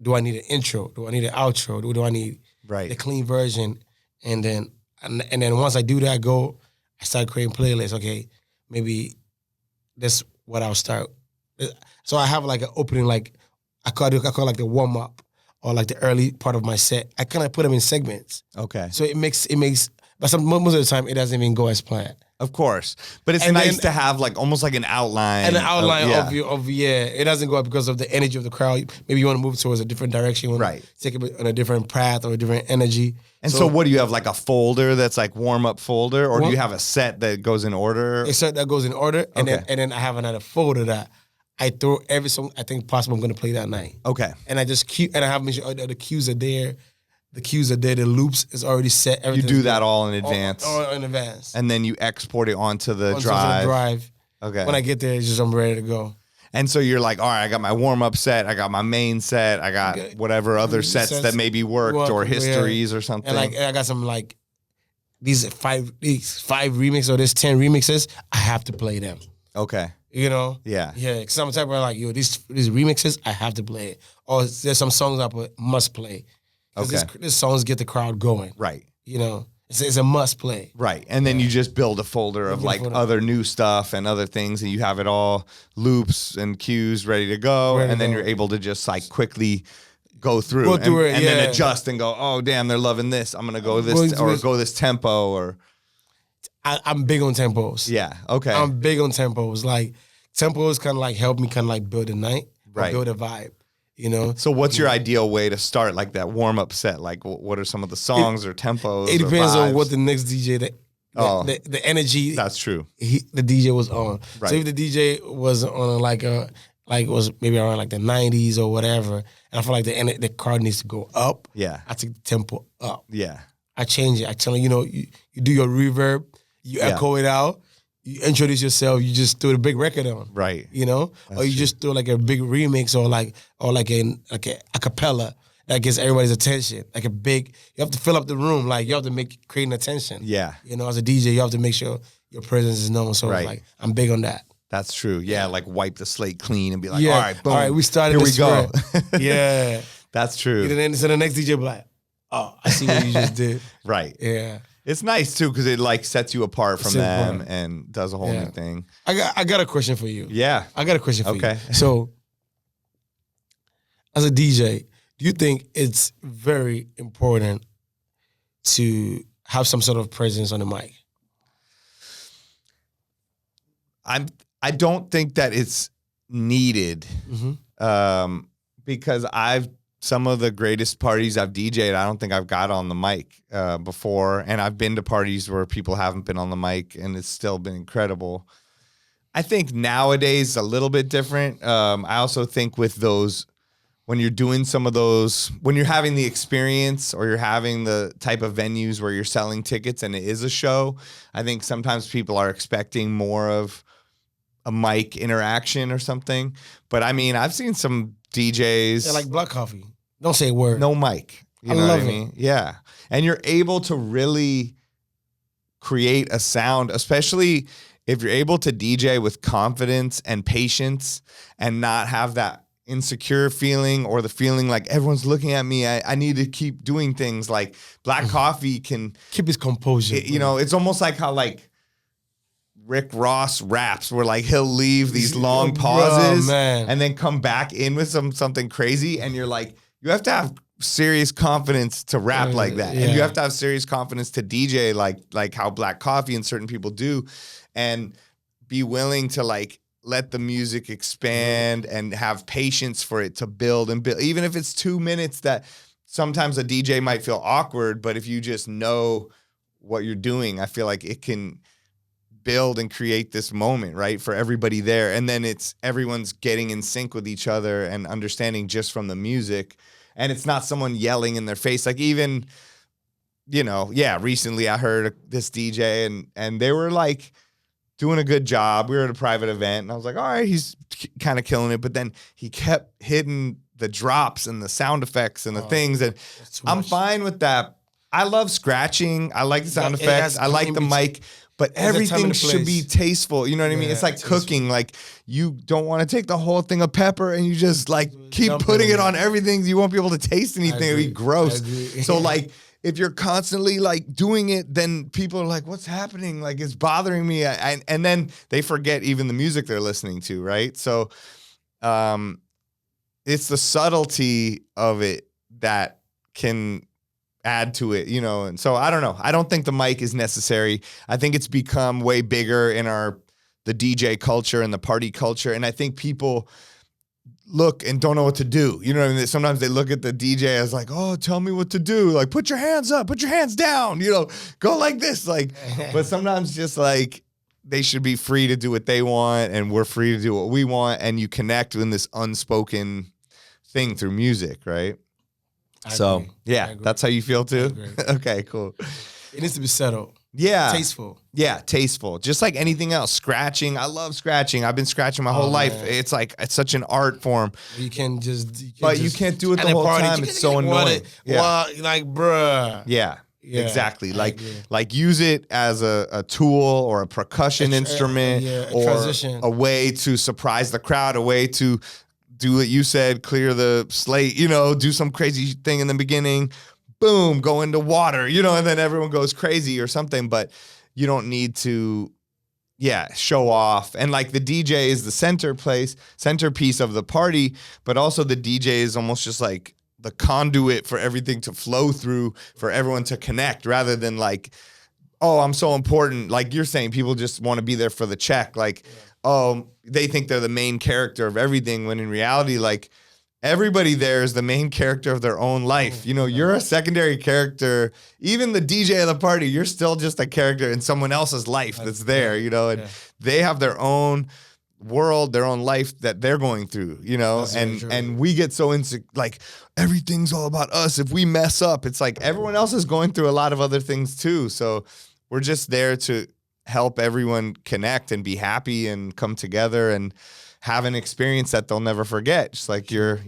Do I need an intro? Do I need an outro? Do I need the clean version? And then once I do that, I start creating playlists. Okay, maybe that's what I'll start. So I have like an opening, like I call like the warm up or like the early part of my set. I kind of put them in segments. Okay. So it makes. But most of the time, it doesn't even go as planned. Of course, but it's nice to have like almost like an outline. And an outline of it doesn't go up because of the energy of the crowd. Maybe you want to move towards a different direction. You want to take it on a different path or a different energy. And so what do you have, like a folder that's like warm-up folder? Or do you have a set that goes in order? A set that goes in order, and then I have another folder that I throw every song I think possible I'm going to play that night. Okay. And I just and I have make sure the cues are there. The cues are there. The loops is already set. You do that all in advance. All in advance. And then you export it onto the drive. Okay. When I get there, it's just I'm ready to go. And so you're like, all right, I got my warm-up set, I got my main set, I got whatever other sets that maybe worked or histories or something. And I got some like these five remixes or this 10 remixes. I have to play them. Okay. You know? Yeah. Yeah. Because I'm the type of like, these remixes, I have to play it. Or there's some songs I must play. Because these songs get the crowd going. Right. You know? It's a must play. Right. And then you just build a folder of like other new stuff and other things, and you have it all loops and cues ready to go. And then you're able to just like quickly go through and then adjust and go, oh damn, they're loving this. I'm gonna go this or go this tempo or I'm big on tempos. Yeah. Okay. I'm big on tempos. Like tempos kind of like help me kind of like build a night, build a vibe. You know. So what's your ideal way to start like that warm up set? Like what are some of the songs or tempos? It depends on what the next DJ the energy. That's true. The DJ was on. Right. So if the DJ was on like was maybe around like the 90s or whatever, and I feel like the crowd needs to go up. Yeah. I take the tempo up. Yeah. I change it. I tell you, you do your reverb, you echo it out. You introduce yourself, you just throw a big record on. Right. You know? That's or you just throw like a big remix or like a cappella that gets everybody's attention. Like you have to fill up the room. Like you have to create an attention. Yeah. You know, as a DJ, you have to make sure your presence is known. So it's like I'm big on that. That's true. Yeah, like wipe the slate clean and be like, all right, boom. All right, we started. Here we go. Yeah. That's true. And then so the next DJ will be like, oh, I see what you just did. Right. Yeah. It's nice too because it like sets you apart from them and does a whole new thing. I got a question for you. Yeah. I got a question for you. So as a DJ, do you think it's very important to have some sort of presence on the mic? I don't think that it's needed because I've some of the greatest parties I've DJ'd, I don't think I've got on the mic before. And I've been to parties where people haven't been on the mic, and it's still been incredible. I think nowadays a little bit different. I also think with those, when you're doing some of those, when you're having the experience or you're having the type of venues where you're selling tickets and it is a show, I think sometimes people are expecting more of a mic interaction or something. But I mean, I've seen some DJs. Yeah, like Black Coffee. Don't say a word. No mic. You know what I mean? Yeah. And you're able to really create a sound, especially if you're able to DJ with confidence and patience and not have that insecure feeling or the feeling like everyone's looking at me. I need to keep doing things. Like Black Coffee can keep his composure. You know, it's almost like how like Rick Ross raps, where like he'll leave these long pauses and then come back in with something crazy, and you're like, you have to have serious confidence to rap like that, and you have to have serious confidence to DJ like how Black Coffee and certain people do, and be willing to like let the music expand and have patience for it to build and build, even if it's 2 minutes. That sometimes a DJ might feel awkward, but if you just know what you're doing, I feel like it can build and create this moment, right, for everybody there. And then it's everyone's getting in sync with each other and understanding just from the music. And it's not someone yelling in their face. Like even, you know, recently I heard this DJ and they were like doing a good job. We were at a private event and I was like, all right, he's kind of killing it. But then he kept hitting the drops and the sound effects and the things. And I'm fine with that. I love scratching. I like the sound effects. I like the mic. But everything should be tasteful. You know what I mean? It's like cooking. Like you don't want to take the whole thing of pepper and you just like keep putting it on everything. You won't be able to taste anything. It'll be gross. So like if you're constantly like doing it, then people are like, what's happening? Like it's bothering me. And then they forget even the music they're listening to, right? So it's the subtlety of it that can add to it, you know. And so I don't know. I don't think the mic is necessary. I think it's become way bigger in the DJ culture and the party culture. And I think people look and don't know what to do. You know what I mean? Sometimes they look at the DJ as like, oh, tell me what to do. Like, put your hands up, put your hands down, you know, go like this. Like, but sometimes just like they should be free to do what they want and we're free to do what we want. And you connect in this unspoken thing through music, right? So, yeah, that's how you feel too? Okay, cool. It needs to be settled. Yeah. Tasteful. Yeah, tasteful. Just like anything else. Scratching. I love scratching. I've been scratching my whole life. It's like, it's such an art form. You can't do it the whole time. It's so annoying. Well, like, bruh. Yeah. Exactly. Like use it as a tool or a percussion instrument or a way to surprise the crowd, a way to do what you said, clear the slate, you know, do some crazy thing in the beginning, boom, go into water, you know, and then everyone goes crazy or something. But you don't need to, show off. And like the DJ is the centerpiece of the party, but also the DJ is almost just like the conduit for everything to flow through, for everyone to connect, rather than like, oh, I'm so important. Like you're saying, people just want to be there for the check. Like, oh, they think they're the main character of everything, when in reality, like everybody there is the main character of their own life. You know, you're a secondary character. Even the DJ of the party, you're still just a character in someone else's life that's there, you know, and they have their own world, their own life that they're going through, you know, and we get so like everything's all about us. If we mess up, it's like everyone else is going through a lot of other things too. So we're just there to help everyone connect and be happy and come together and have an experience that they'll never forget. Just like your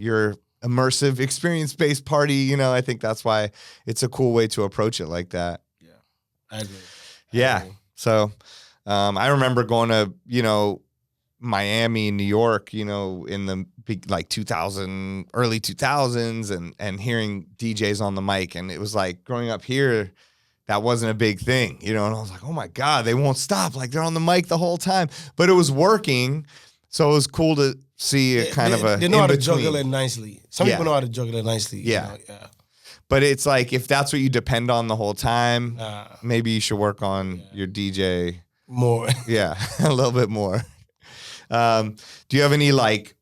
immersive experience-based party, you know, I think that's why it's a cool way to approach it like that. Yeah, I agree. Yeah. So I remember going to, you know, Miami, New York, you know, in the big, like early 2000s and hearing DJs on the mic. And it was like growing up here, that wasn't a big thing, you know, and I was like, oh my God, they won't stop. Like they're on the mic the whole time, but it was working. So it was cool to see they know how to juggle it nicely. Some people know how to juggle it nicely. Yeah. You know? But it's like, if that's what you depend on the whole time, maybe you should work on your DJ more. Yeah. A little bit more. Do you have any like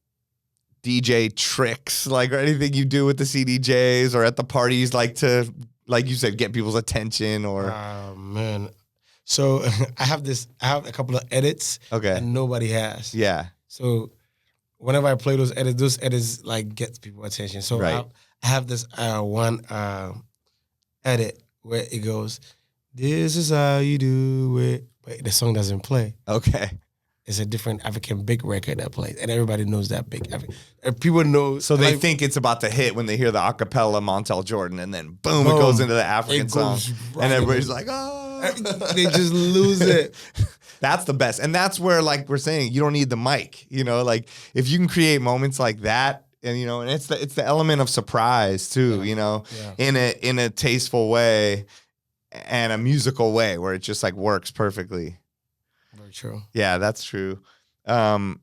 DJ tricks, like, or anything you do with the CDJs or at the parties, like to, like you said, get people's attention or? Man. So I have a couple of edits that nobody has. Yeah. So whenever I play those edits like get people's attention. So I have this one edit where it goes, "This is how you do it," but the song doesn't play. Okay. It's a different African big record that plays, and everybody knows that big African. People know. So they think it's about to hit when they hear the acapella Montel Jordan, and then boom, it goes into the African song, and everybody's like, "Oh!" They just lose it. That's the best, and that's where, like we're saying, you don't need the mic. You know, like if you can create moments like that, and you know, and it's the element of surprise too. You know, in a tasteful way and a musical way where it just like works perfectly. Very true. Yeah, that's true. What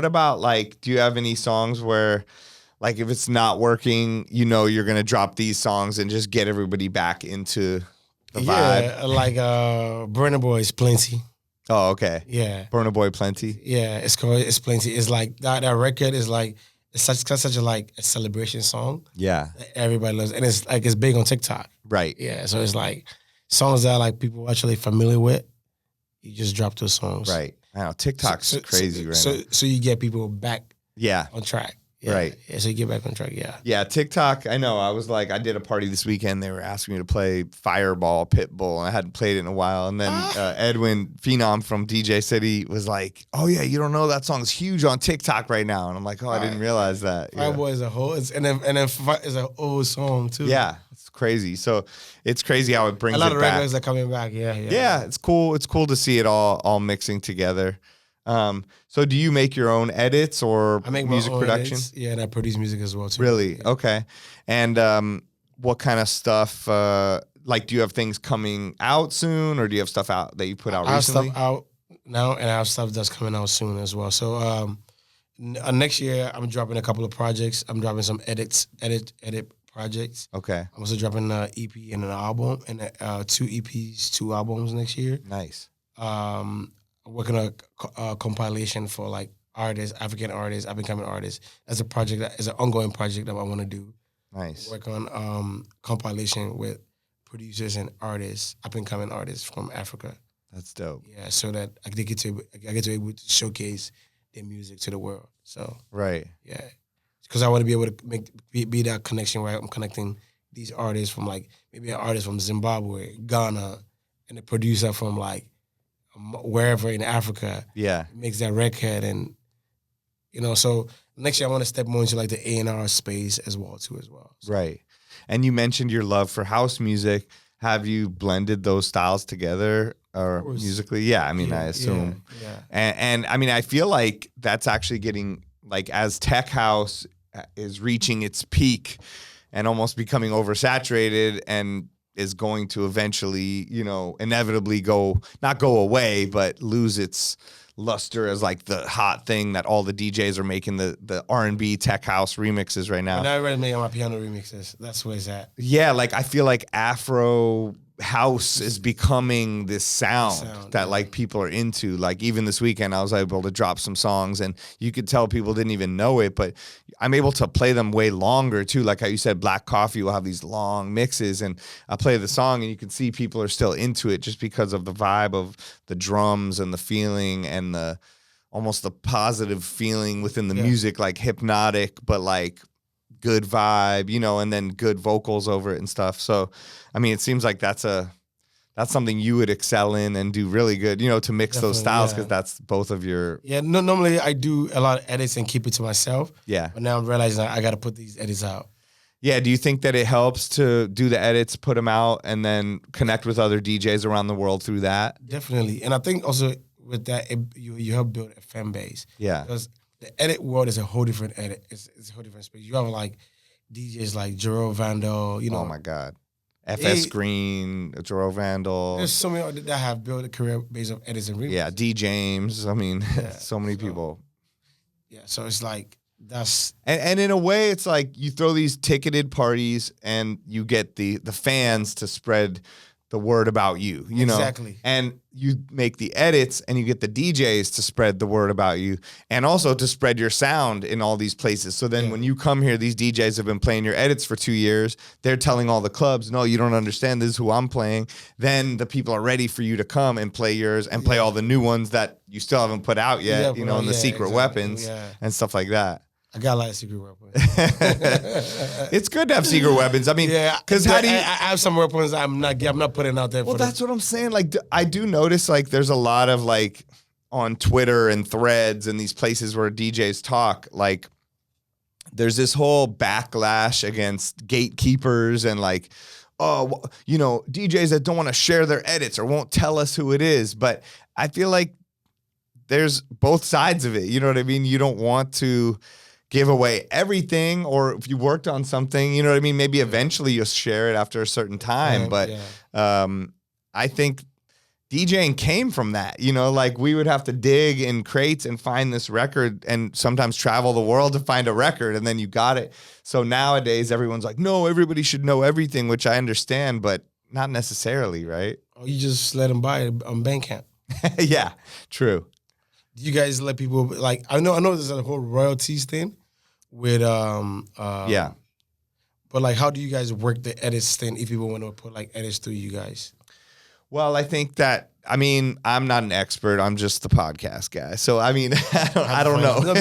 about, like, do you have any songs where, like, if it's not working, you know, you're going to drop these songs and just get everybody back into the vibe? Yeah, like Burna Boy's Plenty. Oh, okay. Yeah. Burna Boy Plenty. Yeah, it's Plenty. It's like that record is like, it's such a like a celebration song. Yeah. That everybody loves. And it's like, it's big on TikTok. Right. Yeah, so it's like songs that like people actually familiar with. You just drop those songs. Right. I know, TikTok's crazy right now. So you get people back on track. Yeah. Right. Yeah, so you get back on track, yeah. Yeah, TikTok, I know. I was like, I did a party this weekend. They were asking me to play Fireball, Pitbull, and I hadn't played it in a while. And then Edwin Phenom from DJ City was like, "Oh, yeah, you don't know that song's huge on TikTok right now." And I'm like, "Oh, I didn't realize that." Fireball is a whole, and then it's an old song, too. Yeah, it's crazy. So it's crazy how it brings it back. A lot of records are coming back, yeah. Yeah, it's cool. It's cool to see it all mixing together. So do you make your own edits or I make music my own production? Edits. Yeah, and I produce music as well too. Really? Yeah. Okay. And what kind of stuff? Like, do you have things coming out soon, or do you have stuff out that you put out recently? I have stuff out now, and I have stuff that's coming out soon as well. So next year, I'm dropping a couple of projects. I'm dropping some edit projects. Okay. I'm also dropping an EP and an album, and 2 EPs, 2 albums next year. Nice. Working on a compilation for like artists, African artists, up and coming artists. That's a project that is an ongoing project that I want to do. Nice. Work on compilation with producers and artists, up and coming artists from Africa. That's dope. Yeah, so that I get to be able to showcase their music to the world. So right. Yeah, because I want to be able to be that connection where I'm connecting these artists from like maybe an artist from Zimbabwe, Ghana, and a producer from like wherever in Africa, makes that record, and you know. So next year I want to step more into like the A&R space as well. So. Right. And you mentioned your love for house music. Have you blended those styles together or musically? Yeah, I mean, I assume. Yeah. And I mean, I feel like that's actually getting, like, as tech house is reaching its peak and almost becoming oversaturated and is going to eventually, you know, inevitably not go away, but lose its luster as like the hot thing that all the DJs are making the R&B tech house remixes right now. And I already making my piano remixes. That's where it's at. Yeah, like I feel like Afro house is becoming this sound that like people are into. Like even this weekend I was able to drop some songs and you could tell people didn't even know it, but I'm able to play them way longer too. Like how you said, Black Coffee will have these long mixes and I play the song and you can see people are still into it just because of the vibe of the drums and the feeling and the almost the positive feeling within the music, like hypnotic, but like good vibe, you know, and then good vocals over it and stuff. So, I mean, it seems like that's something you would excel in and do really good, you know, to mix those styles because that's both of your... Yeah, no, normally I do a lot of edits and keep it to myself. Yeah. But now I'm realizing I got to put these edits out. Yeah, do you think that it helps to do the edits, put them out, and then connect with other DJs around the world through that? Definitely. And I think also with that, you help build a fan base. Yeah. Because the edit world is a whole different edit. It's a whole different space. You have like DJs like Jero Vandal, you know. Oh my God. FS Green, Jero Vandal. There's so many that have built a career based on edits and remixes. Yeah, D James. I mean, so many people. Yeah, so it's like that's... And in a way, it's like you throw these ticketed parties and you get the fans to spread the word about you, you know? Exactly. And you make the edits and you get the DJs to spread the word about you and also to spread your sound in all these places. So then when you come here, these DJs have been playing your edits for 2 years. They're telling all the clubs, no, you don't understand. This is who I'm playing. Then the people are ready for you to come and play yours and play all the new ones that you still haven't put out yet, you know, and the secret weapons and stuff like that. I got a lot of secret weapons. It's good to have secret weapons. I mean, because how do you? I have some weapons I'm not putting out there. Well, that's what I'm saying. Like, I do notice like there's a lot of like on Twitter and threads and these places where DJs talk. Like, there's this whole backlash against gatekeepers and like, oh, you know, DJs that don't want to share their edits or won't tell us who it is. But I feel like there's both sides of it. You know what I mean? You don't want to give away everything, or if you worked on something, you know what I mean? Maybe eventually you'll share it after a certain time. But I think DJing came from that, you know, like we would have to dig in crates and find this record and sometimes travel the world to find a record, and then you got it. So nowadays everyone's like, no, everybody should know everything, which I understand, but not necessarily, right? Oh, you just let them buy it on Bandcamp. Yeah, true. Do you guys let people, like, I know there's a whole royalties thing with but like, how do you guys work the edits thing if people want to put like edits through you guys? Well, I think that, I mean, I'm not an expert. I'm just the podcast guy. So, I mean, I don't know. No,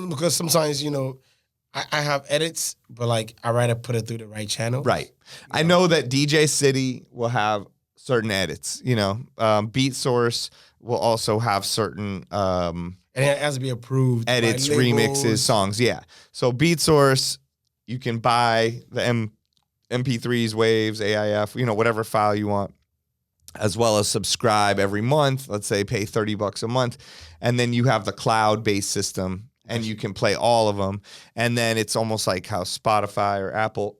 because sometimes, you know, I have edits, but like I rather put it through the right channel. Right. I know that DJ City will have certain edits, you know, Beatsource will also have certain and it has to be approved. Edits, remixes, songs. Yeah. So Beatsource, you can buy the MP3s, waves, AIF, you know, whatever file you want, as well as subscribe every month. Let's say pay $30 a month. And then you have the cloud-based system and you can play all of them. And then it's almost like how Spotify or Apple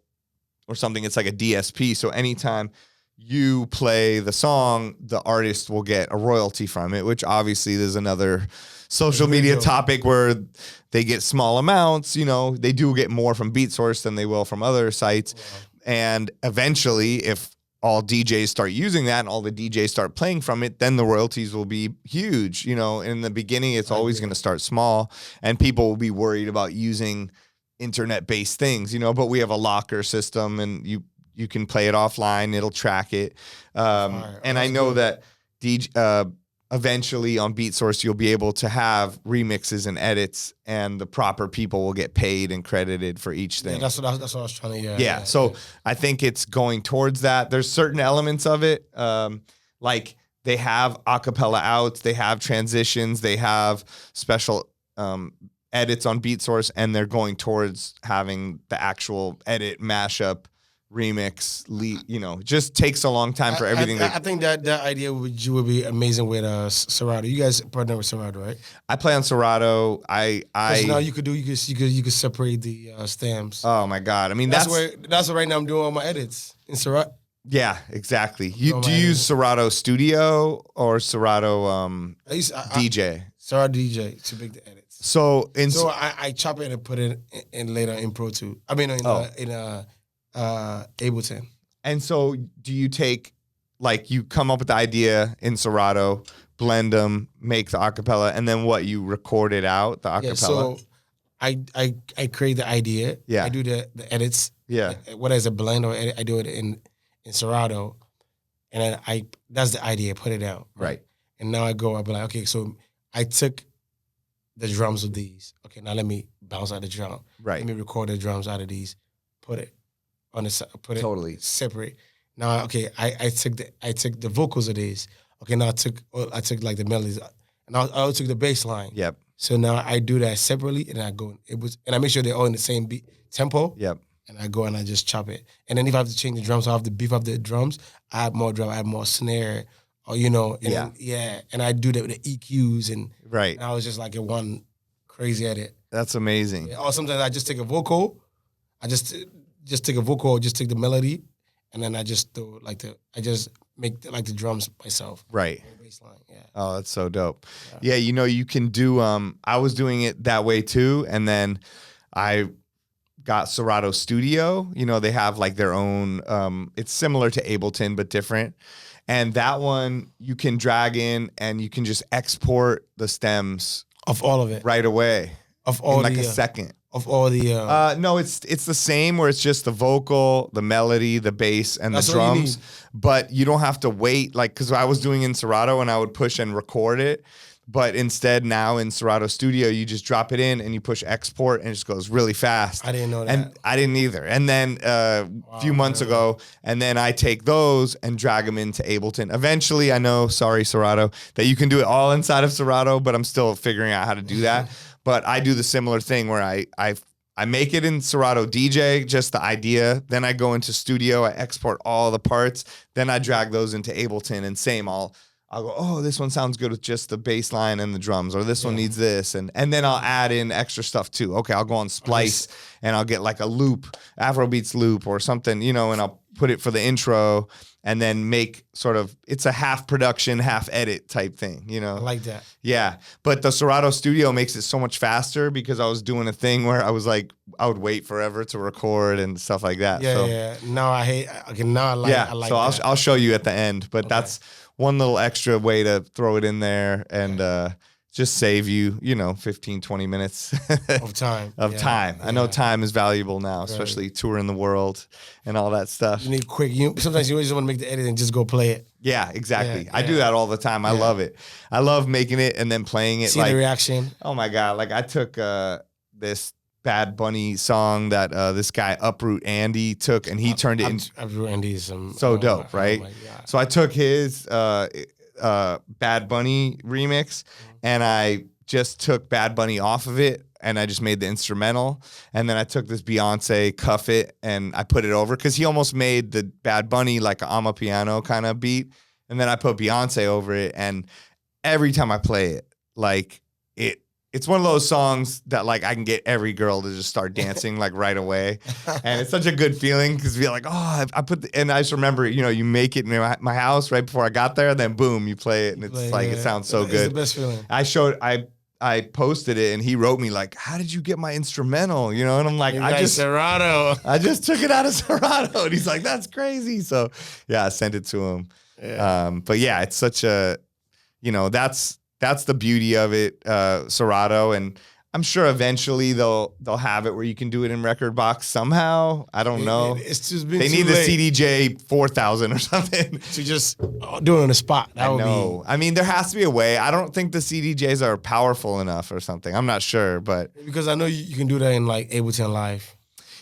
or something, it's like a DSP. So anytime you play the song, the artist will get a royalty from it, which obviously there's another social media topic where they get small amounts. You know, they do get more from Beatsource than they will from other sites. Wow. And eventually, if all DJs start using that and all the DJs start playing from it, then the royalties will be huge. You know, in the beginning, it's always going to start small and people will be worried about using internet-based things, you know, but we have a locker system and you can play it offline. It'll track it. And I know that eventually on Beatsource, you'll be able to have remixes and edits and the proper people will get paid and credited for each thing. Yeah, that's what I was trying to, yeah. So I think it's going towards that. There's certain elements of it. Like they have acapella outs, they have transitions, they have special edits on Beatsource, and they're going towards having the actual edit mashup remix, you know, just takes a long time for everything. I think that idea would be amazing with Serato. You guys partner with Serato, right? I play on Serato. I now you could separate the stamps. Oh my god! I mean that's what right now I'm doing all my edits in Serato. Yeah, exactly. Do you use Serato Studio or Serato DJ? Serato DJ to make the edits. So I chop it and put it in later in Pro 2. I mean in Ableton. And so do you take, like, you come up with the idea in Serato, blend them, make the acapella, and then what, you record it out, the acapella? Yeah, so I create the idea. Yeah. I do the edits. Yeah. Whether it's a blend or edit, I do it in Serato. And then that's the idea, put it out. Right. And now I'll be like, okay, so I took the drums of these. Okay, now let me bounce out the drum. Right. Let me record the drums out of these, put it on the put it totally separate. Now, okay, I took the vocals of these. Okay, now I took like the melodies, and I took the bass line. Yep. So now I do that separately, and I make sure they're all in the same beat tempo. Yep. And I go and I just chop it. And then if I have to change the drums, I have to beef up the drums. I add more drum, I add more snare, or and I do that with the EQs and right. And I was just like in one crazy edit. That's amazing. Or sometimes I just take a vocal. I just take a vocal, just take the melody, and then I just make the drums myself. Right. Baseline, yeah. Oh, that's so dope. Yeah, you can do. I was doing it that way too, and then I got Serato Studio. You know, they have like their own, it's similar to Ableton, but different. And that one you can drag in and you can just export the stems of all of it right away of all in like a second. Of all the no, it's the same where it's just the vocal, the melody, the bass, and the drums. But you don't have to wait, like, because I was doing in Serato and I would push and record it. But instead now in Serato Studio, you just drop it in and you push export and it just goes really fast. I didn't know that. And I didn't either. And then a few months ago, and then I take those and drag them into Ableton. Eventually, I know, sorry, Serato, that you can do it all inside of Serato, but I'm still figuring out how to do that. But I do the similar thing where I make it in Serato DJ, just the idea. Then I go into Studio, I export all the parts. Then I drag those into Ableton and same, I'll go, oh, this one sounds good with just the bass line and the drums, or this one needs this. And then I'll add in extra stuff too. Okay, I'll go on Splice and I'll get like a loop, Afrobeats loop or something, you know, and I'll put it for the intro and then make sort of, it's a half production, half edit type thing, you know? I like that. Yeah. But the Serato Studio makes it so much faster because I was doing a thing where I was like, I would wait forever to record and stuff like that. Yeah. No, I hate, okay, now I like so that. I'll show you at the end, but that's one little extra way to throw it in there and just save you, 15, 20 minutes of time. Time. I know time is valuable now, especially touring the world and all that stuff. You need quick. Sometimes you just want to make the edit and just go play it. Yeah, exactly. I do that all the time. I love it. I love making it and then playing it. See the reaction. Oh my God. Like I took this Bad Bunny song that this guy Uproot Andy took and he turned it into Uproot Andy is so dope, right? So I took his Bad Bunny remix and I just took Bad Bunny off of it and I just made the instrumental. And then I took this Beyonce Cuff It and I put it over because he almost made the Bad Bunny like a amapiano kind of beat. And then I put Beyonce over it. And every time I play it, like it's one of those songs that like I can get every girl to just start dancing like right away. And it's such a good feeling because you're like, oh, and I just remember, you make it in my house right before I got there, then boom, you play it and it's it sounds so good. It's the best feeling. I posted it and he wrote me like, how did you get my instrumental? And I'm like, Serato. I just took it out of Serato. And he's like, that's crazy. So yeah, I sent it to him. Yeah. But yeah, it's such a, that's the beauty of it, Serato, and I'm sure eventually they'll have it where you can do it in Record Box somehow. I don't know. It's just been they too need late. the CDJ 4000 or something to just do it on the spot. I know. I mean, there has to be a way. I don't think the CDJs are powerful enough or something. I'm not sure, but because I know you can do that in like Ableton Live.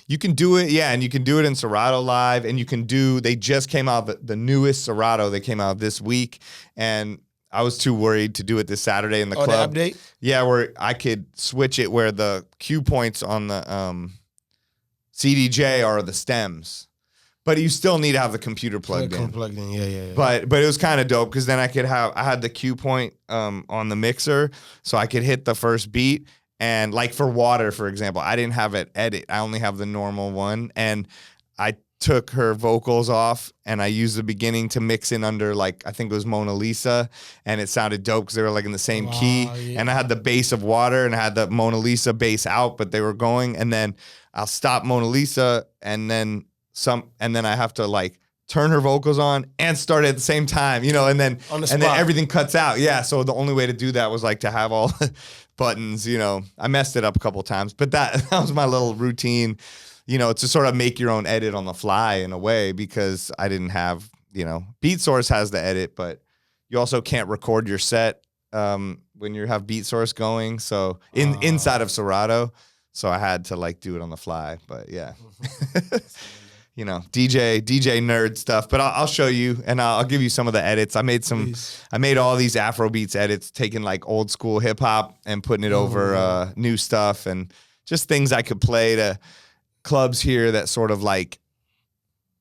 You can do it, yeah, and you can do it in Serato Live, and they just came out the newest Serato. They came out this week, and I was too worried to do it this Saturday in the club. The update? Yeah, where I could switch it where the cue points on the CDJ are the stems. But you still need to have the computer plugged in. Yeah. But it was kind of dope because then I had the cue point on the mixer, so I could hit the first beat. And like for Water, for example, I didn't have it edit. I only have the normal one. And I took her vocals off and I used the beginning to mix in under like I think it was Mona Lisa, and it sounded dope because they were like in the same key. Yeah. And I had the bass of Water and I had the Mona Lisa bass out, but they were going. And then I'll stop Mona Lisa and then I have to like turn her vocals on and start at the same time, and then everything cuts out. Yeah. So the only way to do that was like to have all buttons, I messed it up a couple of times, but that was my little routine. To sort of make your own edit on the fly in a way because I didn't have, Beatsource has the edit, but you also can't record your set when you have Beatsource going. So inside of Serato, so I had to like do it on the fly. But yeah, DJ nerd stuff. But I'll show you and I'll give you some of the edits. I made all these Afrobeats edits, taking like old school hip hop and putting it over new stuff and just things I could play to clubs here that sort of like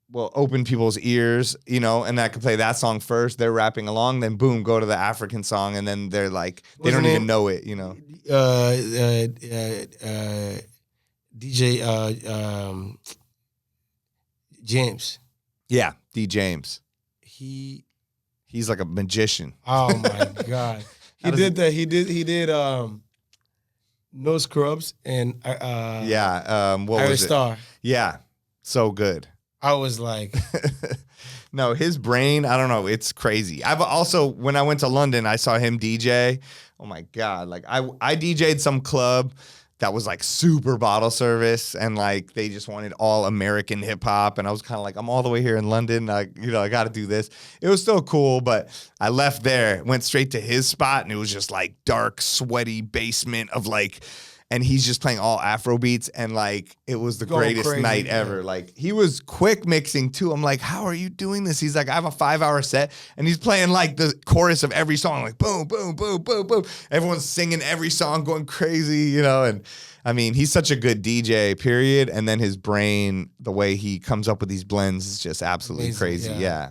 will open people's ears, and I could play that song first. They're rapping along, then boom, go to the African song, and then they're like, they don't even know it, DJ James. Yeah, D James. He's like a magician. Oh my God. He did No Scrubs and what Irish was it? Star. Yeah, so good. I was like, no, his brain, I don't know, it's crazy. I've also, when I went to London, I saw him DJ. Oh my God, like I DJ'd some club that was like super bottle service, and like they just wanted all American hip hop, and I was kind of like, I'm all the way here in London, I got to do this. It was still cool, but I left there, went straight to his spot, and it was just like dark, sweaty basement of like, and he's just playing all Afrobeats, and like it was the greatest crazy, night ever. Like he was quick mixing too. I'm like, how are you doing this? He's like, I have a 5-hour set, and he's playing like the chorus of every song, like boom, boom, boom, boom, boom. Everyone's singing every song, going crazy, and I mean, he's such a good DJ, period. And then his brain, the way he comes up with these blends is just absolutely amazing. crazy. Yeah.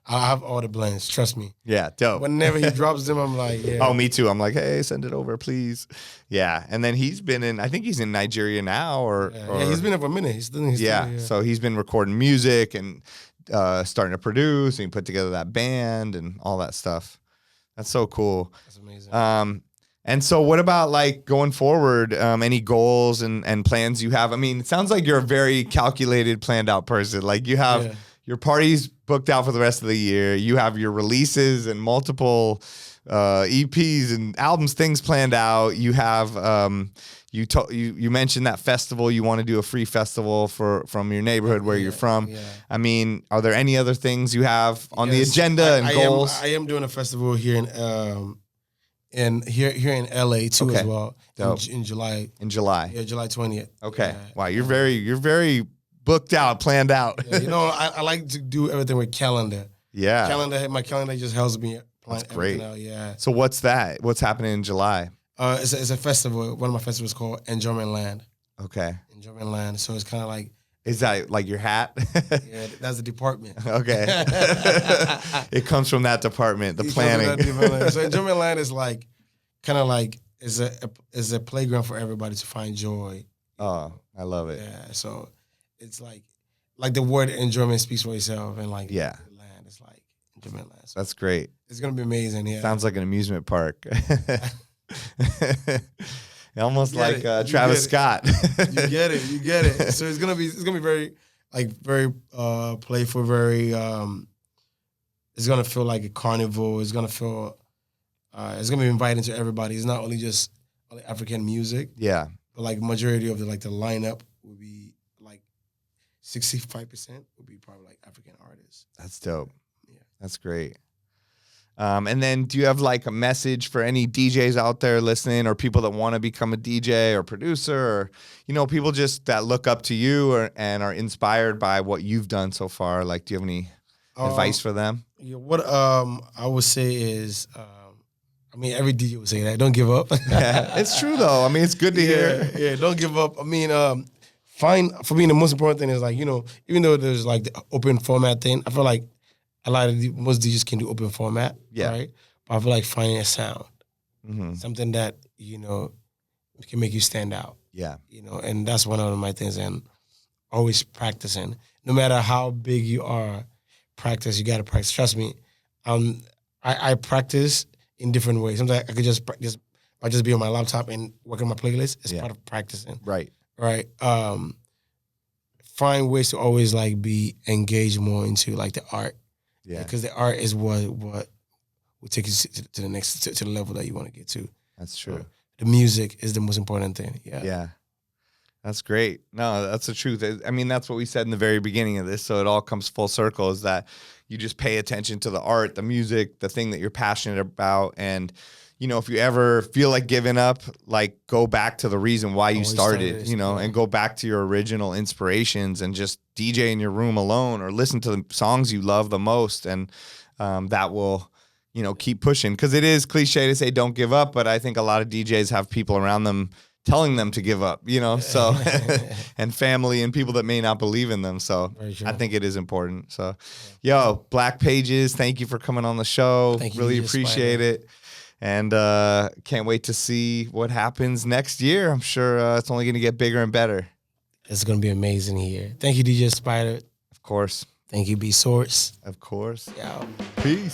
I have all the blends, trust me. Yeah, dope. Whenever he drops them, I'm like, yeah. Oh, me too. I'm like, hey, send it over, please. Yeah. And then he's been I think he's in Nigeria now, or he's been there for a minute. He's still, so he's been recording music and starting to produce, and he put together that band and all that stuff. That's so cool. That's amazing. And so what about like going forward, any goals and plans you have? I mean, it sounds like you're a very calculated, planned out person. Like you have your parties booked out for the rest of the year. You have your releases and multiple EPs and albums, things planned out. You have you mentioned that festival. You want to do a free festival from your neighborhood where you're from. Yeah. I mean, are there any other things you have on the agenda and goals? I am doing a festival here in here in LA too as well in July. In July. Yeah, July 20th. Okay. Wow, you're very booked out, planned out. Yeah, I like to do everything with calendar. Yeah. My calendar just helps me plan That's great. out. Yeah. So what's that? What's happening in July? It's a festival. One of my festivals called Enjoyment Land. Okay. Enjoyment Land. So it's kind of like. Is that like your hat? Yeah, that's the department. Okay. It comes from that department, the planning. So Enjoyment Land is like, kind of like, is a playground for everybody to find joy. Oh, I love it. Yeah. So it's like the word enjoyment speaks for itself, and like the land is like Enjoyment Land. So that's great. it's gonna be amazing. Yeah. Sounds like an amusement park. Almost like Travis Scott. You get it. So it's gonna be very playful, very it's gonna feel like a carnival. It's gonna feel it's gonna be inviting to everybody. It's not only just African music. Yeah. But like majority of the lineup will be like 65% will be probably like African artists. That's dope. Yeah. That's great. And then do you have like a message for any DJs out there listening, or people that want to become a DJ or producer, or, people just that look up to you and are inspired by what you've done so far? Like, do you have any advice for them? Yeah, what I would say is, every DJ would say that. Don't give up. Yeah, it's true though. I mean, it's good to hear. Yeah, don't give up. I mean, for me, the most important thing is like, even though there's like the open format thing, I feel like most DJs can do open format, right? But I feel like finding a sound, something that, can make you stand out. Yeah. And that's one of my things. And always practicing. No matter how big you are, practice. You got to practice. Trust me. I practice in different ways. Sometimes I could just be on my laptop and work on my playlist. It's part of practicing. Right. Right. Find ways to always like be engaged more into like the art. Yeah, because the art is what will take you to the next to the level that you want to get to. That's true. So the music is the most important thing. Yeah. Yeah. That's great. No, that's the truth. I mean, that's what we said in the very beginning of this. So it all comes full circle, is that you just pay attention to the art, the music, the thing that you're passionate about. And, if you ever feel like giving up, like go back to the reason why you started, and go back to your original inspirations and just DJ in your room alone, or listen to the songs you love the most. And that will, keep pushing. Because it is cliche to say don't give up, but I think a lot of DJs have people around them telling them to give up, so and family and people that may not believe in them. So I think it is important. So, Blaq Pages, thank you for coming on the show. Thank you. Really appreciate it. And can't wait to see what happens next year. I'm sure it's only going to get bigger and better. It's going to be amazing here. Thank you, DJ Spider. Of course. Thank you, Beatsource. Of course. Yeah. Peace.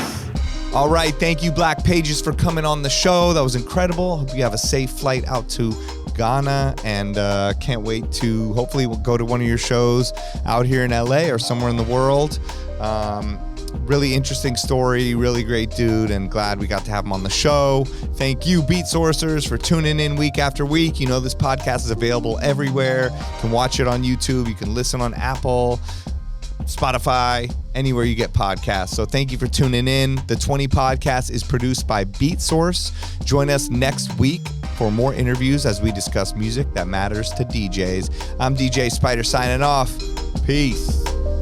All right. Thank you, Blaq Pages, for coming on the show. That was incredible. Hope you have a safe flight out to Ghana, and can't wait to hopefully we'll go to one of your shows out here in LA or somewhere in the world. Really interesting story, really great dude, and glad we got to have him on the show. Thank you, Beatsourcers, for tuning in week after week. You know this podcast is available everywhere. You can watch it on YouTube. You can listen on Apple, Spotify, anywhere you get podcasts. So thank you for tuning in. The 20 podcast is produced by Beatsource. Join us next week for more interviews as we discuss music that matters to DJs. I'm DJ Spider signing off. Peace.